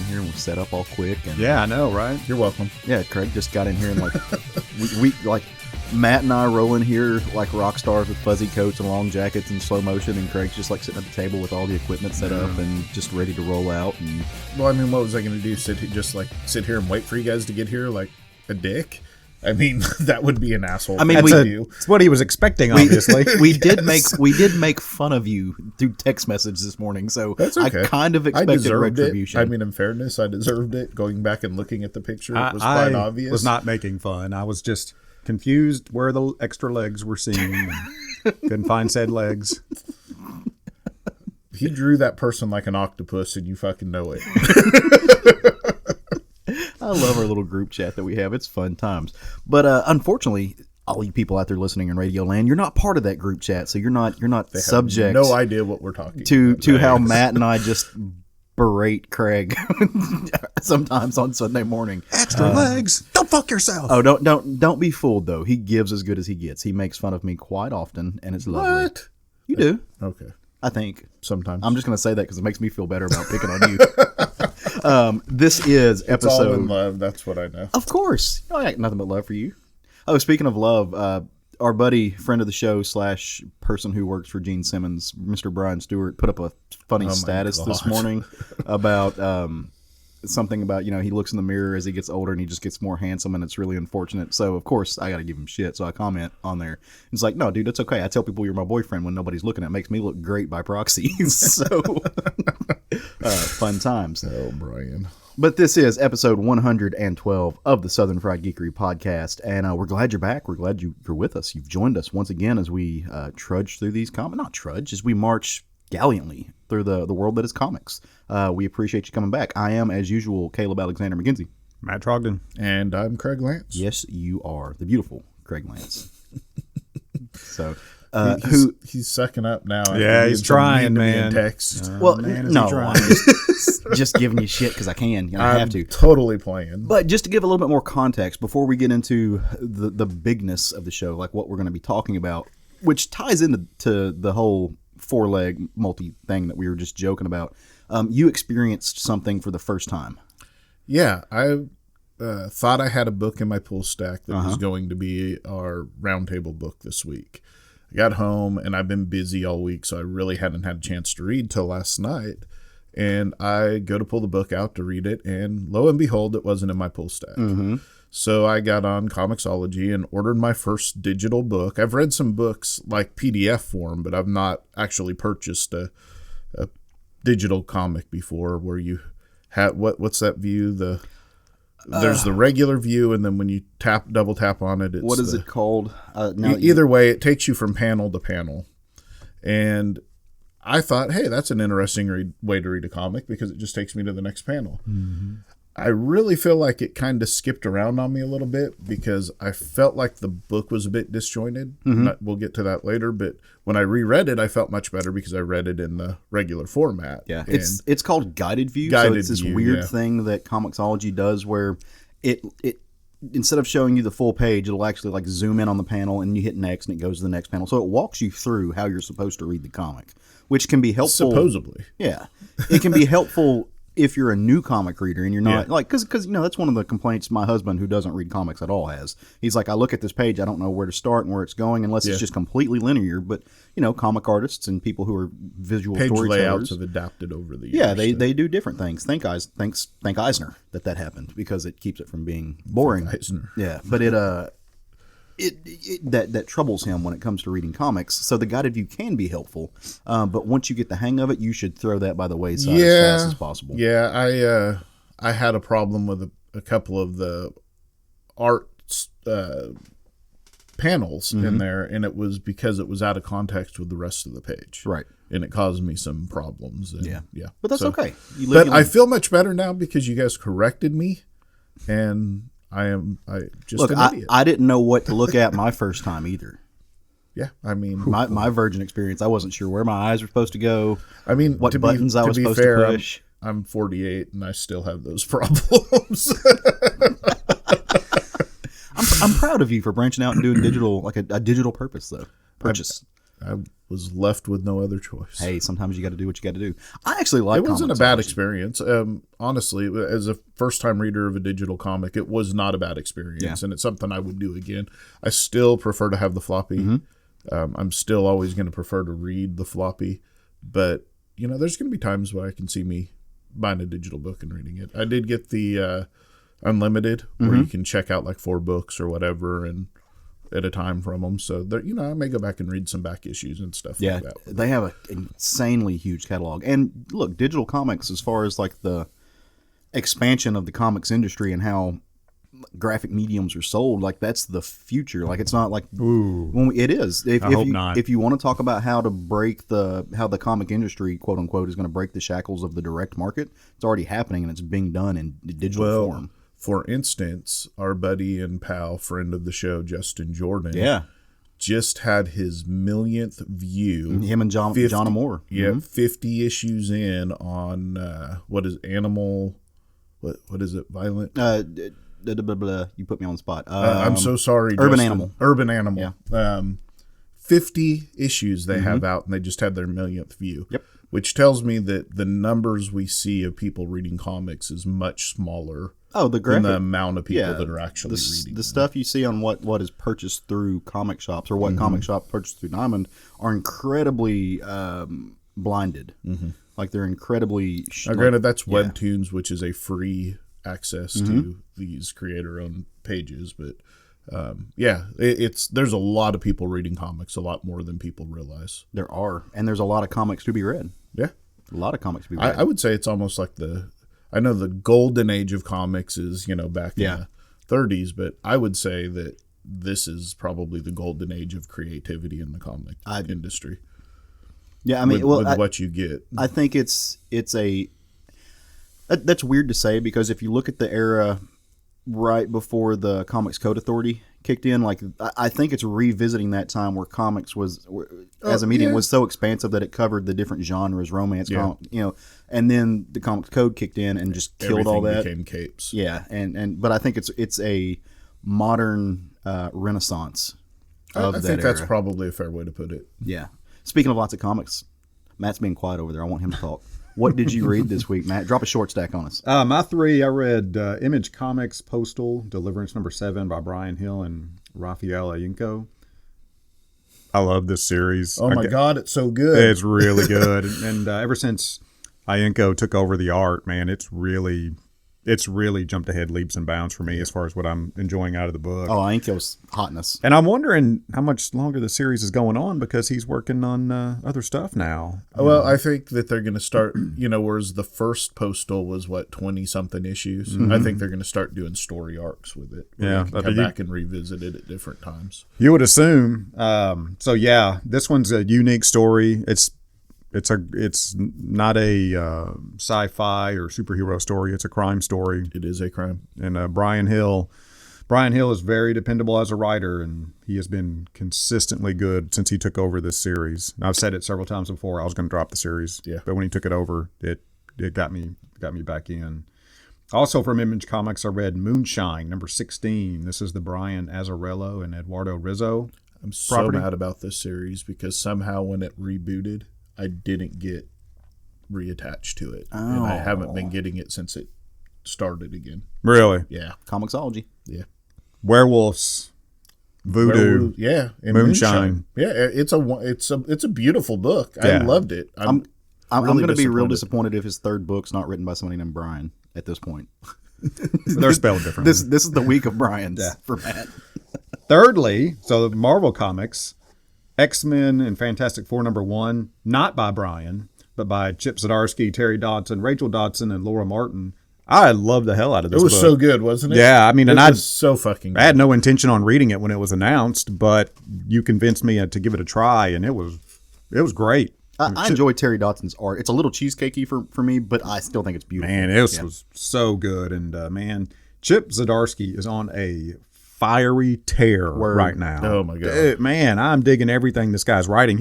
here and we're set up all quick. And Yeah, I know, right? You're welcome. yeah, Craig just got in here and like we like Matt and I roll in here like rock stars with fuzzy coats and long jackets in slow motion, and Craig's just like sitting at the table with all the equipment set up and just ready to roll out. And Well, I mean, what was I going to do? Sit here and wait for you guys to get here like a dick? I mean, that would be an asshole. I mean, That's what he was expecting, obviously. we did make fun of you through text message this morning, so That's okay. I kind of expected deserved retribution. it. I mean, in fairness, I deserved it. Going back and looking at the picture, it was I quite obvious. was not making fun. I was just confused where the extra legs were seen. Couldn't find said legs. He drew that person like an octopus, and you fucking know it. I love our little group chat that we have. It's fun times. But unfortunately, all you people out there listening in Radio Land, you're not part of that group chat, so you're not subject. No idea what we're talking to how Matt and I just berate Craig sometimes on Sunday morning. Extra legs. Don't fuck yourself. Oh, don't be fooled though. He gives as good as he gets. He makes fun of me quite often, and it's lovely. What? You do? Okay. I think. Sometimes. I'm just going to say that because it makes me feel better about picking on you. This is It's episode. all in love. That's what I know. Of course. I got nothing but love for you. Oh, speaking of love, our buddy, friend of the show / person who works for Gene Simmons, Mr. Brian Stewart, put up a funny status this morning about something about, he looks in the mirror as he gets older and he just gets more handsome, and it's really unfortunate. So, of course, I got to give him shit. So I comment on there. It's like, no, dude, it's okay. I tell people you're my boyfriend when nobody's looking. It makes me look great by proxy. So, fun times. Oh, Brian. But this is episode 112 of the Southern Fried Geekery podcast, and we're glad you're back. We're glad you're with us. You've joined us once again as we trudge through these as we march gallantly through the world that is comics. We appreciate you coming back. I am, as usual, Caleb Alexander McKenzie. Matt Trogdon. And I'm Craig Lance. Yes, you are the beautiful Craig Lance. So, he's sucking up now. Yeah, he's trying, man. Text. well, man, is no, he trying? I'm just giving you shit because I can. I have to. Totally playing. But just to give a little bit more context before we get into the bigness of the show, like what we're going to be talking about, which ties into the whole 4-leg multi thing that we were just joking about. You experienced something for the first time. Yeah, I thought I had a book in my pull stack that was going to be our roundtable book this week. I got home and I've been busy all week, so I really hadn't had a chance to read till last night. And I go to pull the book out to read it, and lo and behold, it wasn't in my pull stack. Mm-hmm. So I got on Comixology and ordered my first digital book. I've read some books like PDF form, but I've not actually purchased a digital comic before where you have, what's that view? There's the regular view, and then when you double tap on it, it's what is it called? Either way, it takes you from panel to panel. And I thought, hey, that's an interesting way to read a comic because it just takes me to the next panel. Mm-hmm. I really feel like it kind of skipped around on me a little bit because I felt like the book was a bit disjointed. Mm-hmm. We'll get to that later, but when I reread it, I felt much better because I read it in the regular format. Yeah, it's called guided view. Guided so it's this view, weird thing that Comixology does where it instead of showing you the full page, it'll actually like zoom in on the panel and you hit next and it goes to the next panel. So it walks you through how you're supposed to read the comic, which can be helpful. Supposedly. Yeah. It can be helpful if you're a new comic reader and you're not like, cause that's one of the complaints my husband, who doesn't read comics at all, has. He's like, I look at this page, I don't know where to start and where it's going unless it's just completely linear. But comic artists and people who are visual page storytellers, layouts have adapted over the years. Yeah, they do different things. Thank Eisner that happened because it keeps it from being boring. Eisner. Yeah, but that troubles him when it comes to reading comics. So the guided view can be helpful, but once you get the hang of it, you should throw that by the wayside as fast as possible. Yeah, I had a problem with a couple of the art panels in there, and it was because it was out of context with the rest of the page. Right. And it caused me some problems. And, yeah. But that's okay. But I feel much better now because you guys corrected me, and I just an idiot. I didn't know what to look at my first time either. Yeah, I mean, my virgin experience, I wasn't sure where my eyes were supposed to go. I mean, what buttons I was supposed to push. I'm 48 and I still have those problems. I'm proud of you for branching out and doing digital, like a digital purchase though. I was left with no other choice. Hey, sometimes you got to do what you got to do. I actually like. It wasn't a bad experience. Honestly, as a first-time reader of a digital comic, it was not a bad experience, and it's something I would do again. I still prefer to have the floppy. I'm still always going to prefer to read the floppy, but there's going to be times where I can see me buying a digital book and reading it. I did get the Unlimited, where you can check out like 4 books or whatever, and at a time from them. So I may go back and read some back issues and stuff like that. They have an insanely huge catalog. And look, digital comics, as far as like the expansion of the comics industry and how graphic mediums are sold, like that's the future. Like it's not like it is. I hope not. If you want to talk about how to break how the comic industry, quote unquote, is going to break the shackles of the direct market, it's already happening and it's being done in digital form. For instance, our buddy and pal, friend of the show, Justin Jordan, just had his millionth view. Him and John Moore. Yeah, 50 issues in on what is Animal? What is it? Violent? You put me on the spot. I'm so sorry. Urban Justin. Animal. Urban Animal. Yeah. 50 issues they have out, and they just had their millionth view. Yep. Which tells me that the numbers we see of people reading comics is much smaller. Than the amount of people that are actually reading. The stuff you see on what is purchased through comic shops or what comic shop purchased through Diamond are incredibly blinded. Like they're incredibly. Granted, that's Webtoons, which is a free access to these creator-owned pages, but there's a lot of people reading comics, a lot more than people realize. There are, and there's a lot of comics to be read. Yeah, a lot of comics to be read. I would say it's almost like I know the golden age of comics is, back in the 30s, but I would say that this is probably the golden age of creativity in the comic industry. Yeah, I mean, with what you get. I think that's weird to say, because if you look at the era right before the Comics Code Authority kicked in, like I think it's revisiting that time where comics was as a medium was so expansive that it covered the different genres, romance, and then the Comics Code kicked in and just killed everything all that. Became capes. Yeah, but I think it's a modern renaissance of I that think era. that's probably a fair way to put it. Yeah. Speaking of lots of comics, Matt's being quiet over there. I want him to talk. What did you read this week, Matt? Drop a short stack on us. My 3, I read Image Comics Postal-Deliverance #7 by Brian Hill and Raphael Ayinco. I love this series. Oh my God, it's so good. It's really good. and ever since Ayinco took over the art, man, it's really jumped ahead leaps and bounds for me as far as what I'm enjoying out of the book. Oh, Ainko's hotness. And I'm wondering how much longer the series is going on, because he's working on other stuff now. Well, I think that they're going to start, whereas the first Postal was 20-something issues. I think they're going to start doing story arcs with it. Yeah. They can come back and revisit it at different times. You would assume. This one's a unique story. It's not a sci-fi or superhero story. It's a crime story. It is a crime. And Brian Hill is very dependable as a writer, and he has been consistently good since he took over this series. I've said it several times before. I was going to drop the series, but when he took it over, it got me back in. Also from Image Comics, I read Moonshine #16. This is the Brian Azzarello and Eduardo Rizzo. I'm so mad about this series because somehow when it rebooted, I didn't get reattached to it. And I haven't been getting it since it started again. Really? Yeah. Comicsology. Yeah. Werewolves, voodoo, and Moonshine. Yeah, it's a beautiful book. I loved it. I'm going to be real disappointed if his third book's not written by somebody named Brian at this point. They're spelled differently. This is the week of Brian's for Matt. Thirdly, so the Marvel Comics, X-Men and Fantastic Four #1, not by Brian, but by Chip Zdarsky, Terry Dodson, Rachel Dodson, and Laura Martin. I love the hell out of this book. It was so good, wasn't it? Yeah, I mean, it was so fucking good. I had no intention on reading it when it was announced, but you convinced me to give it a try, and it was great. I enjoy Terry Dodson's art. It's a little cheesecakey for me, but I still think it's beautiful. Man, it was so good. And Chip Zdarsky is on a fiery tear right now. Oh my God. Man, I'm digging everything this guy's writing.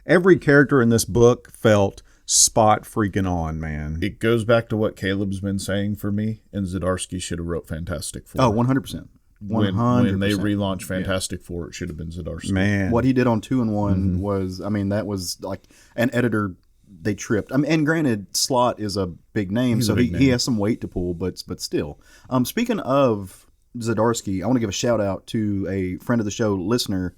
Every character in this book felt spot freaking on, man. It goes back to what Caleb's been saying for me, and Zdarsky should have wrote Fantastic Four. Oh, 100%. when they relaunched Fantastic Four, it should have been Zdarsky. Man, what he did on 2 and 1 was, I mean, that was like an editor. They tripped. I mean, and granted, Slott is a big name, so he has some weight to pull, but still. Speaking of Zdarsky, I want to give a shout out to a friend of the show, listener,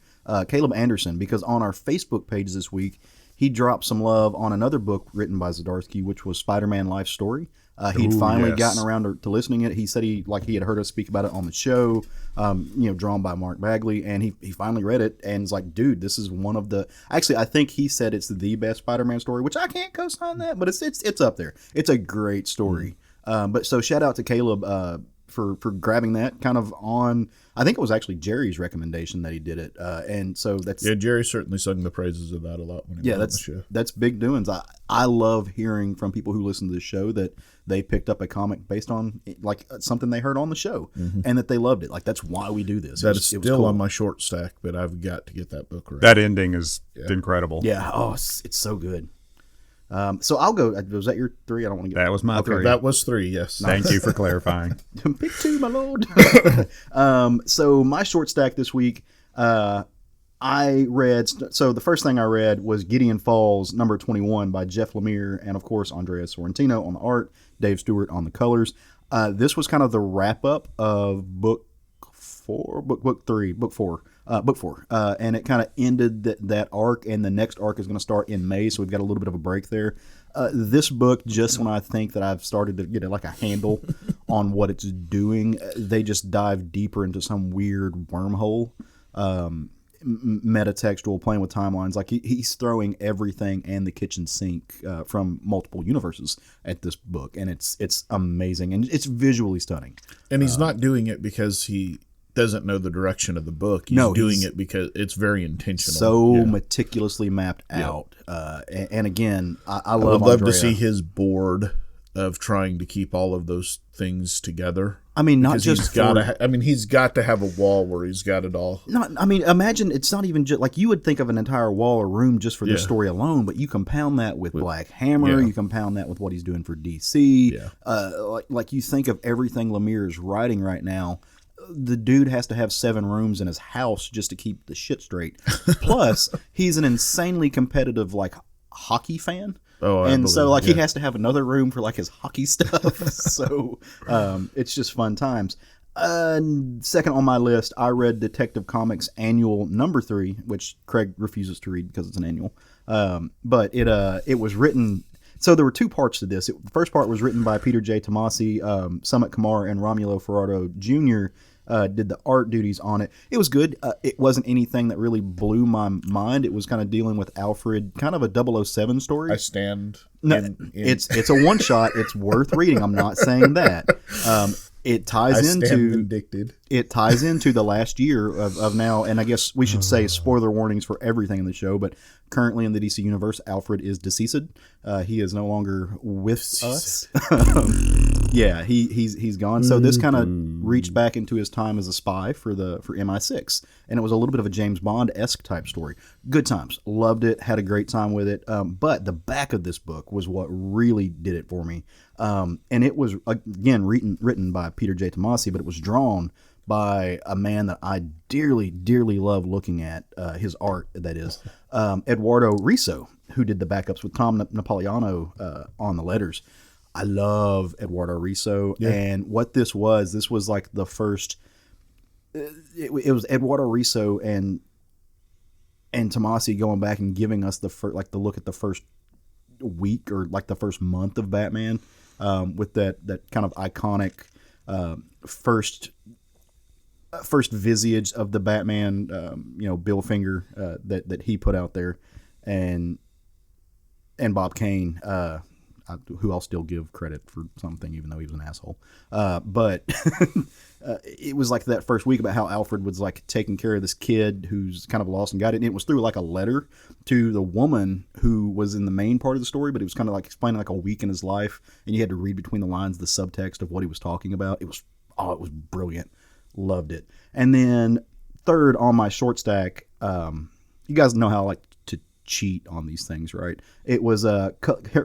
Caleb Anderson, because on our Facebook page this week, he dropped some love on another book written by Zdarsky, which was Spider-Man Life Story. He'd finally gotten around to listening it. He said he had heard us speak about it on the show, drawn by Mark Bagley, and he finally read it and was like, dude, this is one of the, actually, I think he said it's the best Spider-Man story, which I can't co-sign that, but it's up there. It's a great story. But so shout out to Caleb for grabbing that kind of on, I think it was actually Jerry's recommendation that he did it. And so that's... Yeah, Jerry certainly sung the praises of that a lot when he was on the show. That's big doings. I love hearing from people who listen to the show that they picked up a comic based on like something they heard on the show and that they loved it. Like, that's why we do this. That is still cool. On my short stack, but I've got to get that book right. That ending is incredible. Yeah. Oh, it's so good. So I'll go. Was that your 3? I don't want to get... That was my 3. That was 3, yes. Thank you for clarifying. Pick 2, my lord. So my short stack this week, I read... So the first thing I read was Gideon Falls, number 21 by Jeff Lemire, and of course Andrea Sorrentino on the art, Dave Stewart on the colors. This was kind of the wrap-up of book 4, book 4. And it kind of ended that arc, and the next arc is going to start in May, so we've got a little bit of a break there. This book, just when I think that I've started to get like a handle on what it's doing, they just dive deeper into some weird wormhole, metatextual, playing with timelines. Like he's throwing everything and the kitchen sink from multiple universes at this book, and it's amazing, and it's visually stunning. And he's not doing it because he doesn't know the direction of the book. He's doing it because it's very intentional. So meticulously mapped out. And again, I would love to see his board of trying to keep all of those things together. I mean, not just he's got to have a wall where he's got it all. Imagine it's not even just like you would think of an entire wall or room just for this story alone, but you compound that with Black Hammer, you compound that with what he's doing for DC. Like you think of everything Lemire is writing right now. The dude has to have 7 rooms in his house just to keep the shit straight. Plus, he's an insanely competitive like hockey fan. And so he has to have another room for like his hockey stuff. So it's just fun times. Second on my list, I read Detective Comics Annual number 3, which Craig refuses to read because it's an annual. But it was written. So there were 2 parts to this. The first part was written by Peter J. Tomasi, Summit Kamar, and Romulo Ferraro Jr. Did the art duties on it. It was good. It wasn't anything that really blew my mind. It was kind of dealing with Alfred, kind of a 007 story. I stand. It's a one-shot. It's worth reading. I'm not saying that. It ties into the last year of now, and I guess we should say spoiler warnings for everything in the show, but currently in the DC universe, Alfred is deceased. He is no longer with us. Yeah, he's gone. So this kind of reached back into his time as a spy for MI6, and it was a little bit of a James Bond-esque type story. Good times, loved it, had a great time with it. But the back of this book was what really did it for me. And it was again written by Peter J. Tomasi, but it was drawn by a man that I dearly, dearly love looking at his art. That is Eduardo Risso, who did the backups with Tom Napolitano on the letters. I love Eduardo Risso, and what this was like the first. It was Eduardo Risso and Tomasi going back and giving us the look at the first week or like the first month of Batman, with that kind of iconic first visage of the Batman, Bill Finger that he put out there, and Bob Kane. Who I'll still give credit for something, even though he was an asshole. But it was like that first week about how Alfred was like taking care of this kid who's kind of lost and got it. And it was through like a letter to the woman who was in the main part of the story, but it was kind of like explaining like a week in his life. And you had to read between the lines the subtext of what he was talking about. It was brilliant. Loved it. And then third on my short stack, you guys know how I like to cheat on these things, right? It was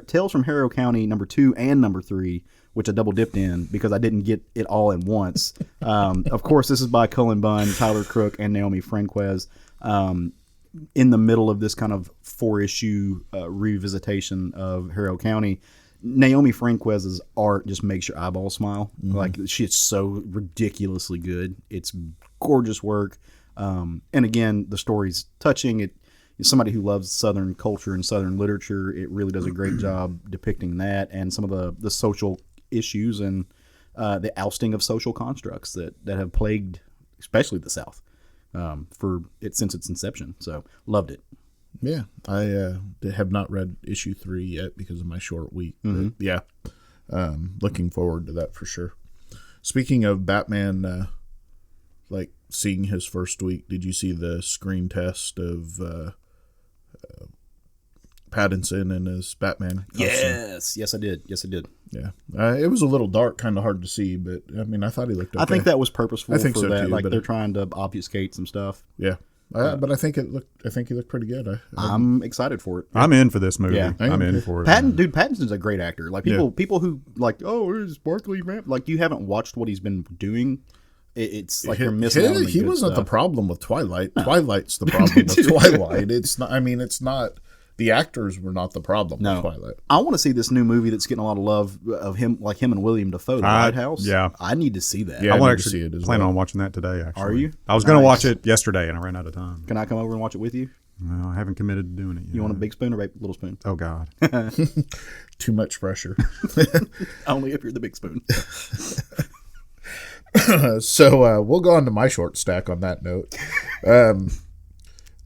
Tales from Harrow County number 2 and number 3, which I double dipped in because I didn't get it all in once. Of course, this is by Cullen Bunn, Tyler Crook, and Naomi Franquez. In the middle of this kind of 4-issue revisitation of Harrow County, Naomi Franquez's art just makes your eyeballs smile. Like, she's so ridiculously good. It's gorgeous work. And again, the story's touching. Somebody who loves Southern culture and Southern literature, it really does a great job depicting that and some of the social issues and the ousting of social constructs that have plagued especially the South since its inception. So loved it. Yeah, I have not read issue 3 yet because of my short week. But yeah, looking forward to that for sure. Speaking of Batman, like seeing his first week, did you see the screen test of Pattinson and his Batman costume? Yes, I did. Yeah, it was a little dark, kind of hard to see, but I mean, I thought he looked okay. I think that was purposeful. I think for so that. too. Like but they're trying to obfuscate some stuff. Yeah, but I think he looked pretty good. I'm excited for it. I'm in for this movie. Yeah. I'm in for it. Pattinson's a great actor. Like people who like, oh, there's sparkly vamp. Like you haven't watched what he's been doing. It's like you're missing out on the He good wasn't stuff. the problem with Twilight. Twilight's the problem with Twilight. It's not. I mean, it's not. The actors were not the problem with Twilight. I want to see this new movie that's getting a lot of love of him, like him and William Dafoe, The Lighthouse. Yeah. I need to see that. Yeah, I want to actually actually plan on watching that today, actually. Are you? I was going to watch it yesterday, and I ran out of time. Can I come over and watch it with you? No, I haven't committed to doing it yet. You want a big spoon or a little spoon? Oh, God. Too much pressure. Only if you're the big spoon. So we'll go on to my short stack on that note.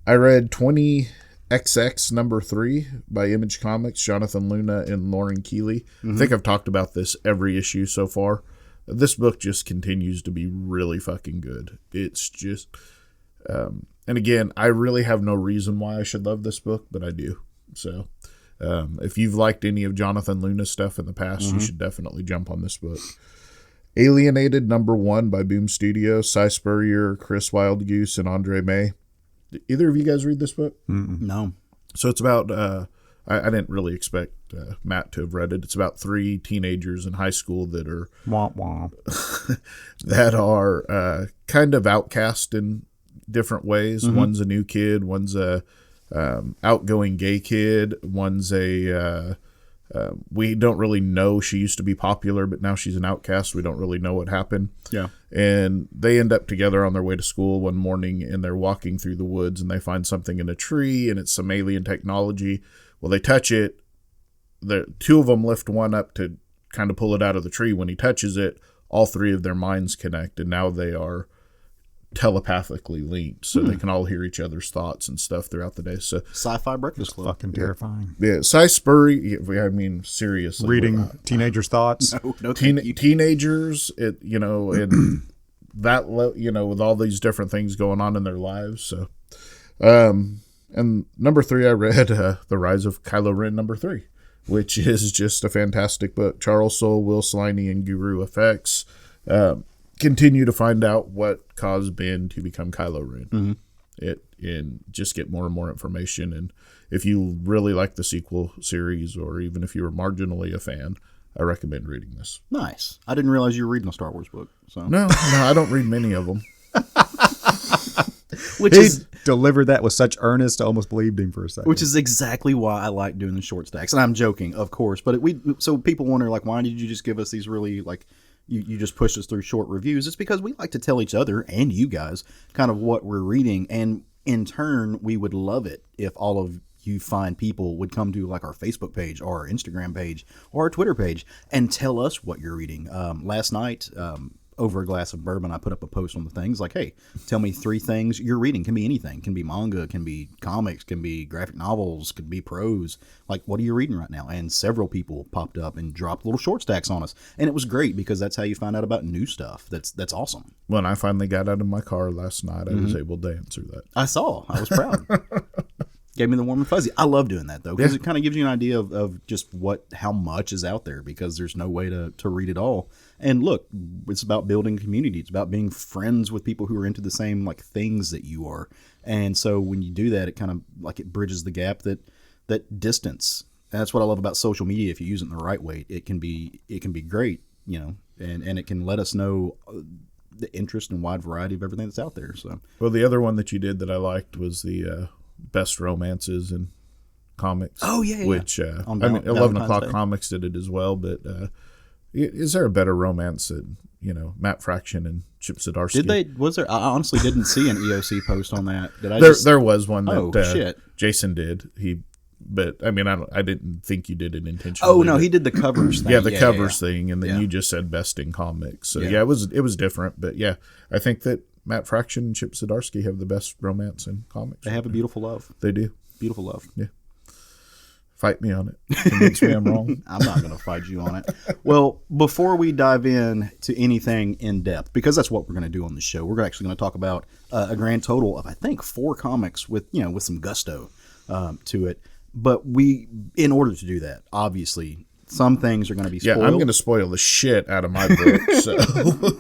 I read 20XX number 3 by Image Comics, Jonathan Luna and Lauren Keeley. I think I've talked about this every issue so far. This book just continues to be really fucking good. It's just, and again, I really have no reason why I should love this book, but I do. So if you've liked any of Jonathan Luna's stuff in the past, you should definitely jump on this book. Alienated number 1 by Boom Studios, Cy Spurrier, Chris Wildgoose, and Andre May. Did either of you guys read this book? No. So it's about, I didn't really expect Matt to have read it. It's about 3 teenagers in high school that are Womp womp. kind of outcast in different ways. One's a new kid, one's a outgoing gay kid, one's a we don't really know. She used to be popular, but now she's an outcast. We don't really know what happened. Yeah. And they end up together on their way to school one morning, and they're walking through the woods, and they find something in a tree, and it's some alien technology. Well, they touch it. The 2 of them lift one up to kind of pull it out of the tree. When he touches it, all 3 of their minds connect, and now they are telepathically linked, so they can all hear each other's thoughts and stuff throughout the day. So Sci-Fi Breakfast Club. Fucking terrifying. yeah, Cy Spurrier. I mean, seriously, Reading teenagers' thoughts. No, thank you. Teenagers, and that, with all these different things going on in their lives. So, and number 3, I read The Rise of Kylo Ren number 3, which is just a fantastic book. Charles Soule, Will Sliney, and Guru Effects continue to find out what caused Ben to become Kylo Ren. And just get more and more information. And if you really like the sequel series, or even if you were marginally a fan, I recommend reading this. Nice. I didn't realize you were reading a Star Wars book. So No, I don't read many of them. He delivered that with such earnest, I almost believed him for a second. Which is exactly why I like doing the short stacks. And I'm joking, of course. But so people wonder, like, why did you just give us these really, like, you just push us through short reviews? It's because we like to tell each other and you guys kind of what we're reading. And in turn, we would love it if all of you fine people would come to like our Facebook page or our Instagram page or our Twitter page and tell us what you're reading. Last night, over a glass of bourbon, I put up a post on the things like, hey, tell me 3 things you're reading. Can be anything. Can be manga, can be comics, can be graphic novels, could be prose. Like, what are you reading right now? And several people popped up and dropped little short stacks on us. And it was great because that's how you find out about new stuff. That's awesome. When I finally got out of my car last night, I was able to answer that. I saw. I was proud. Gave me the warm and fuzzy. I love doing that, though, because it kind of gives you an idea of just how much is out there, because there's no way to read it all. And look, it's about building community. It's about being friends with people who are into the same like things that you are. And so when you do that, it kind of like it bridges the gap that distance that's what I love about social media. If you use it in the right way, it can be great, and it can let us know the interest and wide variety of everything that's out there. So, well, the other one that you did that I liked was the best romances in comics. Oh yeah, which 11 O'Clock Comics did it as well. But is there a better romance than Matt Fraction and Chip Zdarsky? Did they? Was there? I honestly didn't see an EOC post on that. Did I? There was one that shit. Jason did. But I mean, I didn't think you did it intentionally. Oh no, he did the covers thing. Yeah, the covers thing, and then you just said best in comics. So it was different. But yeah, I think that Matt Fraction and Chip Zdarsky have the best romance in comics. They have a beautiful love. They do. Beautiful love. Yeah. Fight me on it. Convince me I'm wrong. I'm not going to fight you on it. Well, before we dive in to anything in depth, because that's what we're going to do on the show, we're actually going to talk about a grand total of, I think, 4 comics with some gusto to it. But in order to do that, obviously, some things are going to be spoiled. Yeah, I'm going to spoil the shit out of my book. So,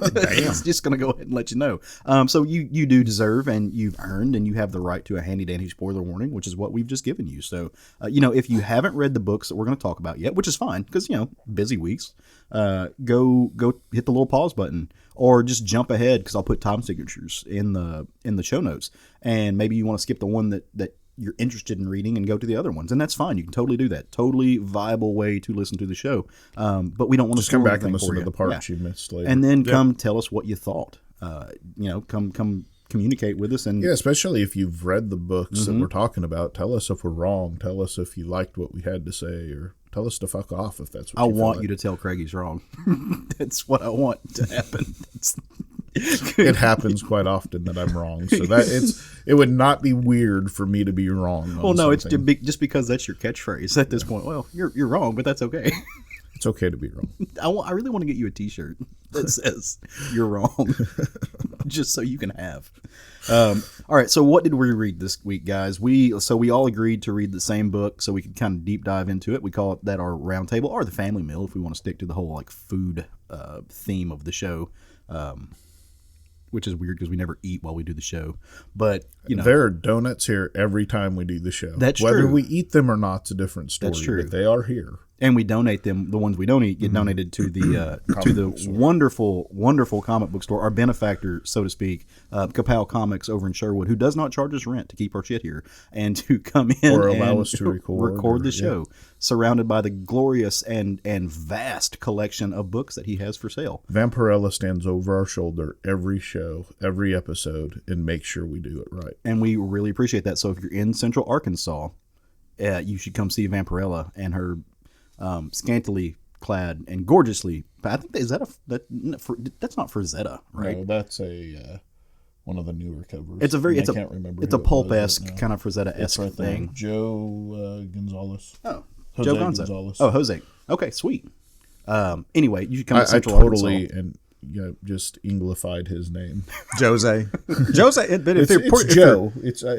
damn, just going to go ahead and let you know. So you do deserve, and you've earned, and you have the right to a handy dandy spoiler warning, which is what we've just given you. So, if you haven't read the books that we're going to talk about yet, which is fine because busy weeks, go hit the little pause button, or just jump ahead because I'll put time signatures in the show notes, and maybe you want to skip the one that you're interested in reading and go to the other ones, and that's fine. You can totally do that. Totally viable way to listen to the show. But we don't want to come back and listen to the parts you missed later, and then come tell us what you thought. Come communicate with us, and especially if you've read the books that we're talking about. Tell us if we're wrong. Tell us if you liked what we had to say, or tell us to fuck off if that's what I want you to tell Craig he's wrong. That's what I want to happen. It happens quite often that I'm wrong, so it would not be weird for me to be wrong. Well, no, something. It's just because that's your catchphrase at this point. Well, you're wrong, but that's okay. It's okay to be wrong. I really want to get you a T-shirt that says "You're wrong," just so you can have. All right, so what did we read this week, guys? We all agreed to read the same book, so we could kind of deep dive into it. We call it that our round table or the family meal, if we want to stick to the whole food theme of the show. Which is weird because we never eat while we do the show. But, there are donuts here every time we do the show. That's Whether true. we eat them or not, it's a different story. That's true. But they are here. And we donate them. The ones we don't eat get donated to the wonderful, wonderful comic book store, our benefactor, so to speak, Kapow Comics over in Sherwood, who does not charge us rent to keep our shit here and to come in or allow us to record the show, surrounded by the glorious and vast collection of books that he has for sale. Vampirella stands over our shoulder every show, every episode, and makes sure we do it right. And we really appreciate that. So if you're in Central Arkansas, you should come see Vampirella and her scantily clad and gorgeously. I think that's not Frazetta, right? No, that's a one of the newer covers. I can't remember. It's a pulp-esque kind of Frazetta-esque right thing. Joe Gonzalez. Oh, Jose Joe Gonzalez. Oh, Jose. Okay, sweet. Anyway, you should come to Central I totally Arkansas. and just Englified his name. Jose. But it's Joe.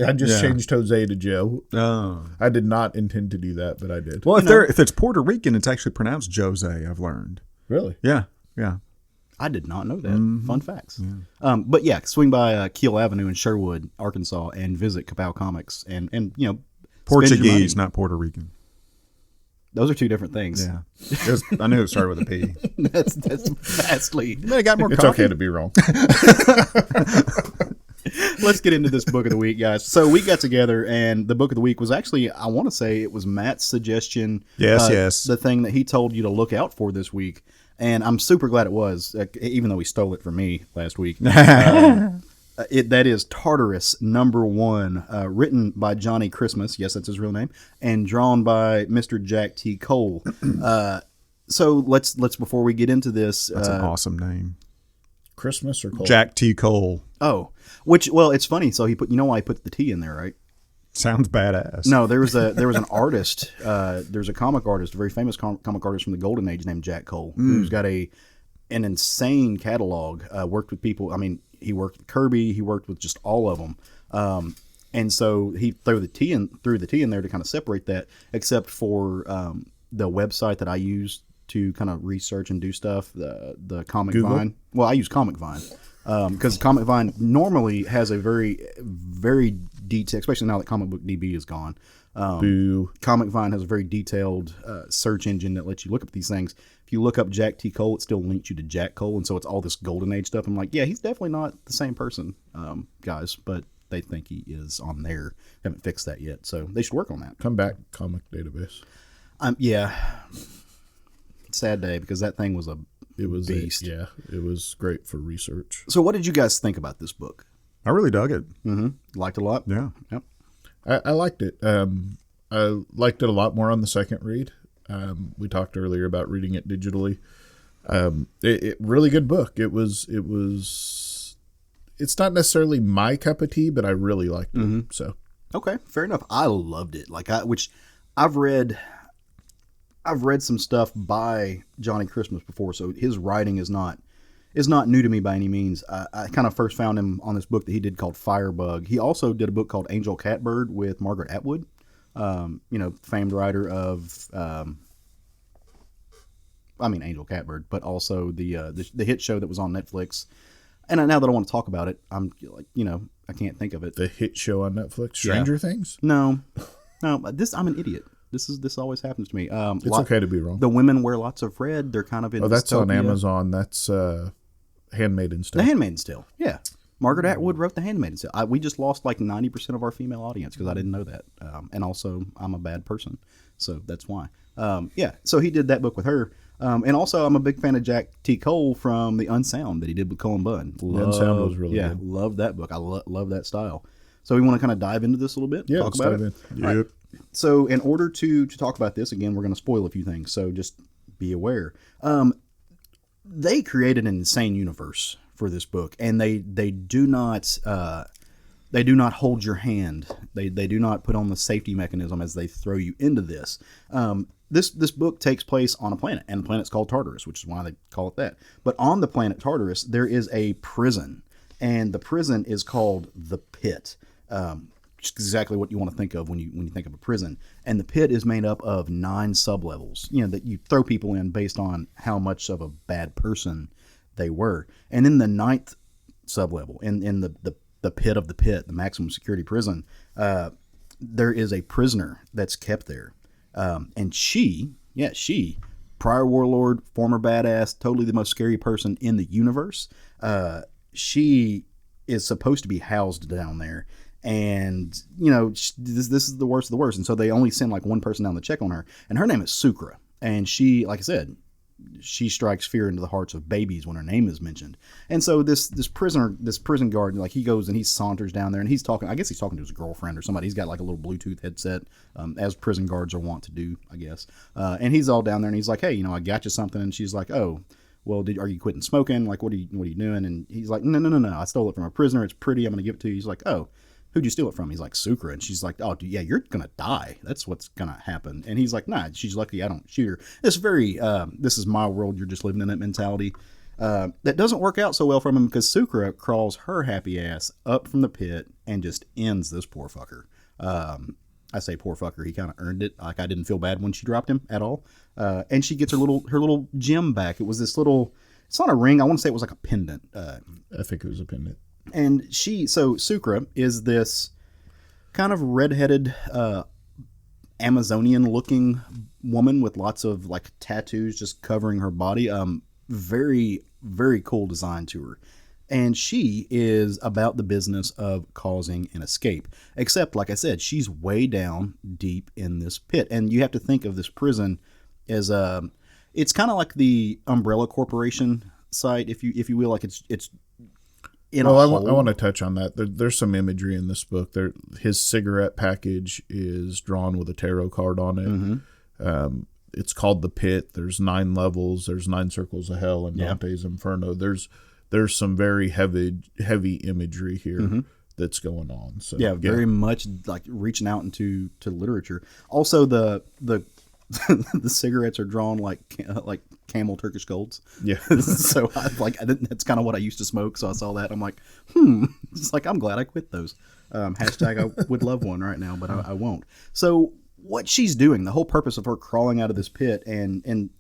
I just changed Jose to Joe. Oh. I did not intend to do that, but I did. Well, if it's Puerto Rican, it's actually pronounced Jose, I've learned. Really? Yeah. I did not know that. Fun facts. Yeah. But yeah, swing by Keel Avenue in Sherwood, Arkansas, and visit Kapow Comics, and Portuguese, not Puerto Rican. Those are two different things. Yeah, I knew it started with a P. that's vastly. They got more. It's coffee. Okay to be wrong. Let's get into this book of the week, guys. So we got together, and the book of the week was actually, I want to say, it was Matt's suggestion. Yes. The thing that he told you to look out for this week, and I'm super glad it was, even though he stole it from me last week. That is Tartarus #1, written by Johnnie Christmas. Yes, that's his real name, and drawn by Mr. Jack T. Cole. So let's before we get into this, that's an awesome name. Christmas or Cole? Jack T. Cole. Oh, it's funny. So he put, why he put the T in there, right? Sounds badass. No, there was an artist. There's a comic artist, a very famous comic artist from the Golden Age named Jack Cole, who's got an insane catalog. Worked with people. I mean, he worked with Kirby. He worked with just all of them. And so he threw the T in there to kind of separate that, except for the website that I use to kind of research and do stuff. The Comic Google? Vine. Well, I use Comic Vine because Comic Vine normally has a very, very detailed, especially now that Comic Book DB is gone. Boo. Comic Vine has a very detailed search engine that lets you look up these things. If you look up Jack T. Cole, it still links you to Jack Cole, and so it's all this Golden Age stuff. I'm like, yeah, he's definitely not the same person, guys, but they think he is on there. Haven't fixed that yet, so they should work on that. Come back, comic database. Yeah. Sad day, because that thing was a beast. It was great for research. So what did you guys think about this book? I really dug it. Mm-hmm. Liked it a lot? Yeah. Yep. I liked it. I liked it a lot more on the second read. We talked earlier about reading it digitally. Really good book. It's not necessarily my cup of tea, but I really liked it. So okay, fair enough. I loved it. I've read some stuff by Johnny Christmas before, so his writing is not new to me by any means. I kind of first found him on this book that he did called Firebug. He also did a book called Angel Catbird with Margaret Atwood, famed writer of, Angel Catbird, but also the hit show that was on Netflix. And now that I want to talk about it, I'm like, I can't think of it. The hit show on Netflix, Stranger Things? No, I'm an idiot. This always happens to me. It's okay to be wrong. The women wear lots of red. They're kind of in. Oh, that's on Amazon. That's Handmaid's Tale. The Handmaid's Tale. Yeah, Margaret Atwood wrote The Handmaid's Tale. We just lost like 90% of our female audience because I didn't know that. And also, I'm a bad person, so that's why. So he did that book with her. And also, I'm a big fan of Jack T. Cole from The Unsound that he did with Colin Bunn. The Unsound was really good. Love that book. I love that style. So we want to kind of dive into this a little bit? Yeah, talk about it? Yep. Right. So in order to talk about this, again, we're going to spoil a few things, so just be aware. They created an insane universe for this book, and they do not hold your hand. They do not put on the safety mechanism as they throw you into this. This book takes place on a planet, and the planet's called Tartarus, which is why they call it that. But on the planet Tartarus, there is a prison, and the prison is called the Pit. Just exactly what you want to think of when you think of a prison. And the Pit is made up of 9 sublevels, that you throw people in based on how much of a bad person they were. And in the 9th sublevel, in the Pit of the Pit, the maximum security prison, there is a prisoner that's kept there. And she, prior warlord, former badass, totally the most scary person in the universe. She is supposed to be housed down there. And, this is the worst of the worst. And so they only send like one person down to check on her. And her name is Sukra. And she, like I said, she strikes fear into the hearts of babies when her name is mentioned. And so this prison guard, like he goes and he saunters down there and he's talking, I guess he's talking to his girlfriend or somebody. He's got like a little Bluetooth headset, as prison guards are wont to do, I guess. And he's all down there and he's like, hey, I got you something. And she's like, oh, well, are you quitting smoking? Like, what are you doing? And he's like, no. I stole it from a prisoner. It's pretty. I'm going to give it to you. He's like, oh, who'd you steal it from? He's like, Sukra. And she's like, oh, yeah, you're going to die. That's what's going to happen. And he's like, nah, she's lucky I don't shoot her. It's very, this is my world. You're just living in that mentality. That doesn't work out so well for him because Sukra crawls her happy ass up from the pit and just ends this poor fucker. I say poor fucker. He kind of earned it. Like I didn't feel bad when she dropped him at all. And she gets her little gem back. It was this little, it's not a ring. I want to say it was like a pendant. I think it was a pendant. And Sukra is this kind of redheaded, Amazonian-looking woman with lots of like tattoos just covering her body. Very, very cool design to her. And she is about the business of causing an escape. Except, like I said, she's way down deep in this pit. And you have to think of this prison as it's kind of like the Umbrella Corporation site, if you will. Like it's in a hole. I want to touch on that. There's some imagery in this book. His cigarette package is drawn with a tarot card on it. Mm-hmm. It's called the Pit. There's 9 levels. There's 9 circles of hell in Dante's Inferno. There's some very heavy imagery here mm-hmm. that's going on. So very much like reaching out into literature. Also, the the cigarettes are drawn like camel Turkish golds. Yeah. So that's kind of what I used to smoke. So I saw that. I'm like, it's like, I'm glad I quit those. Hashtag I would love one right now, but I won't. So what she's doing, the whole purpose of her crawling out of this pit and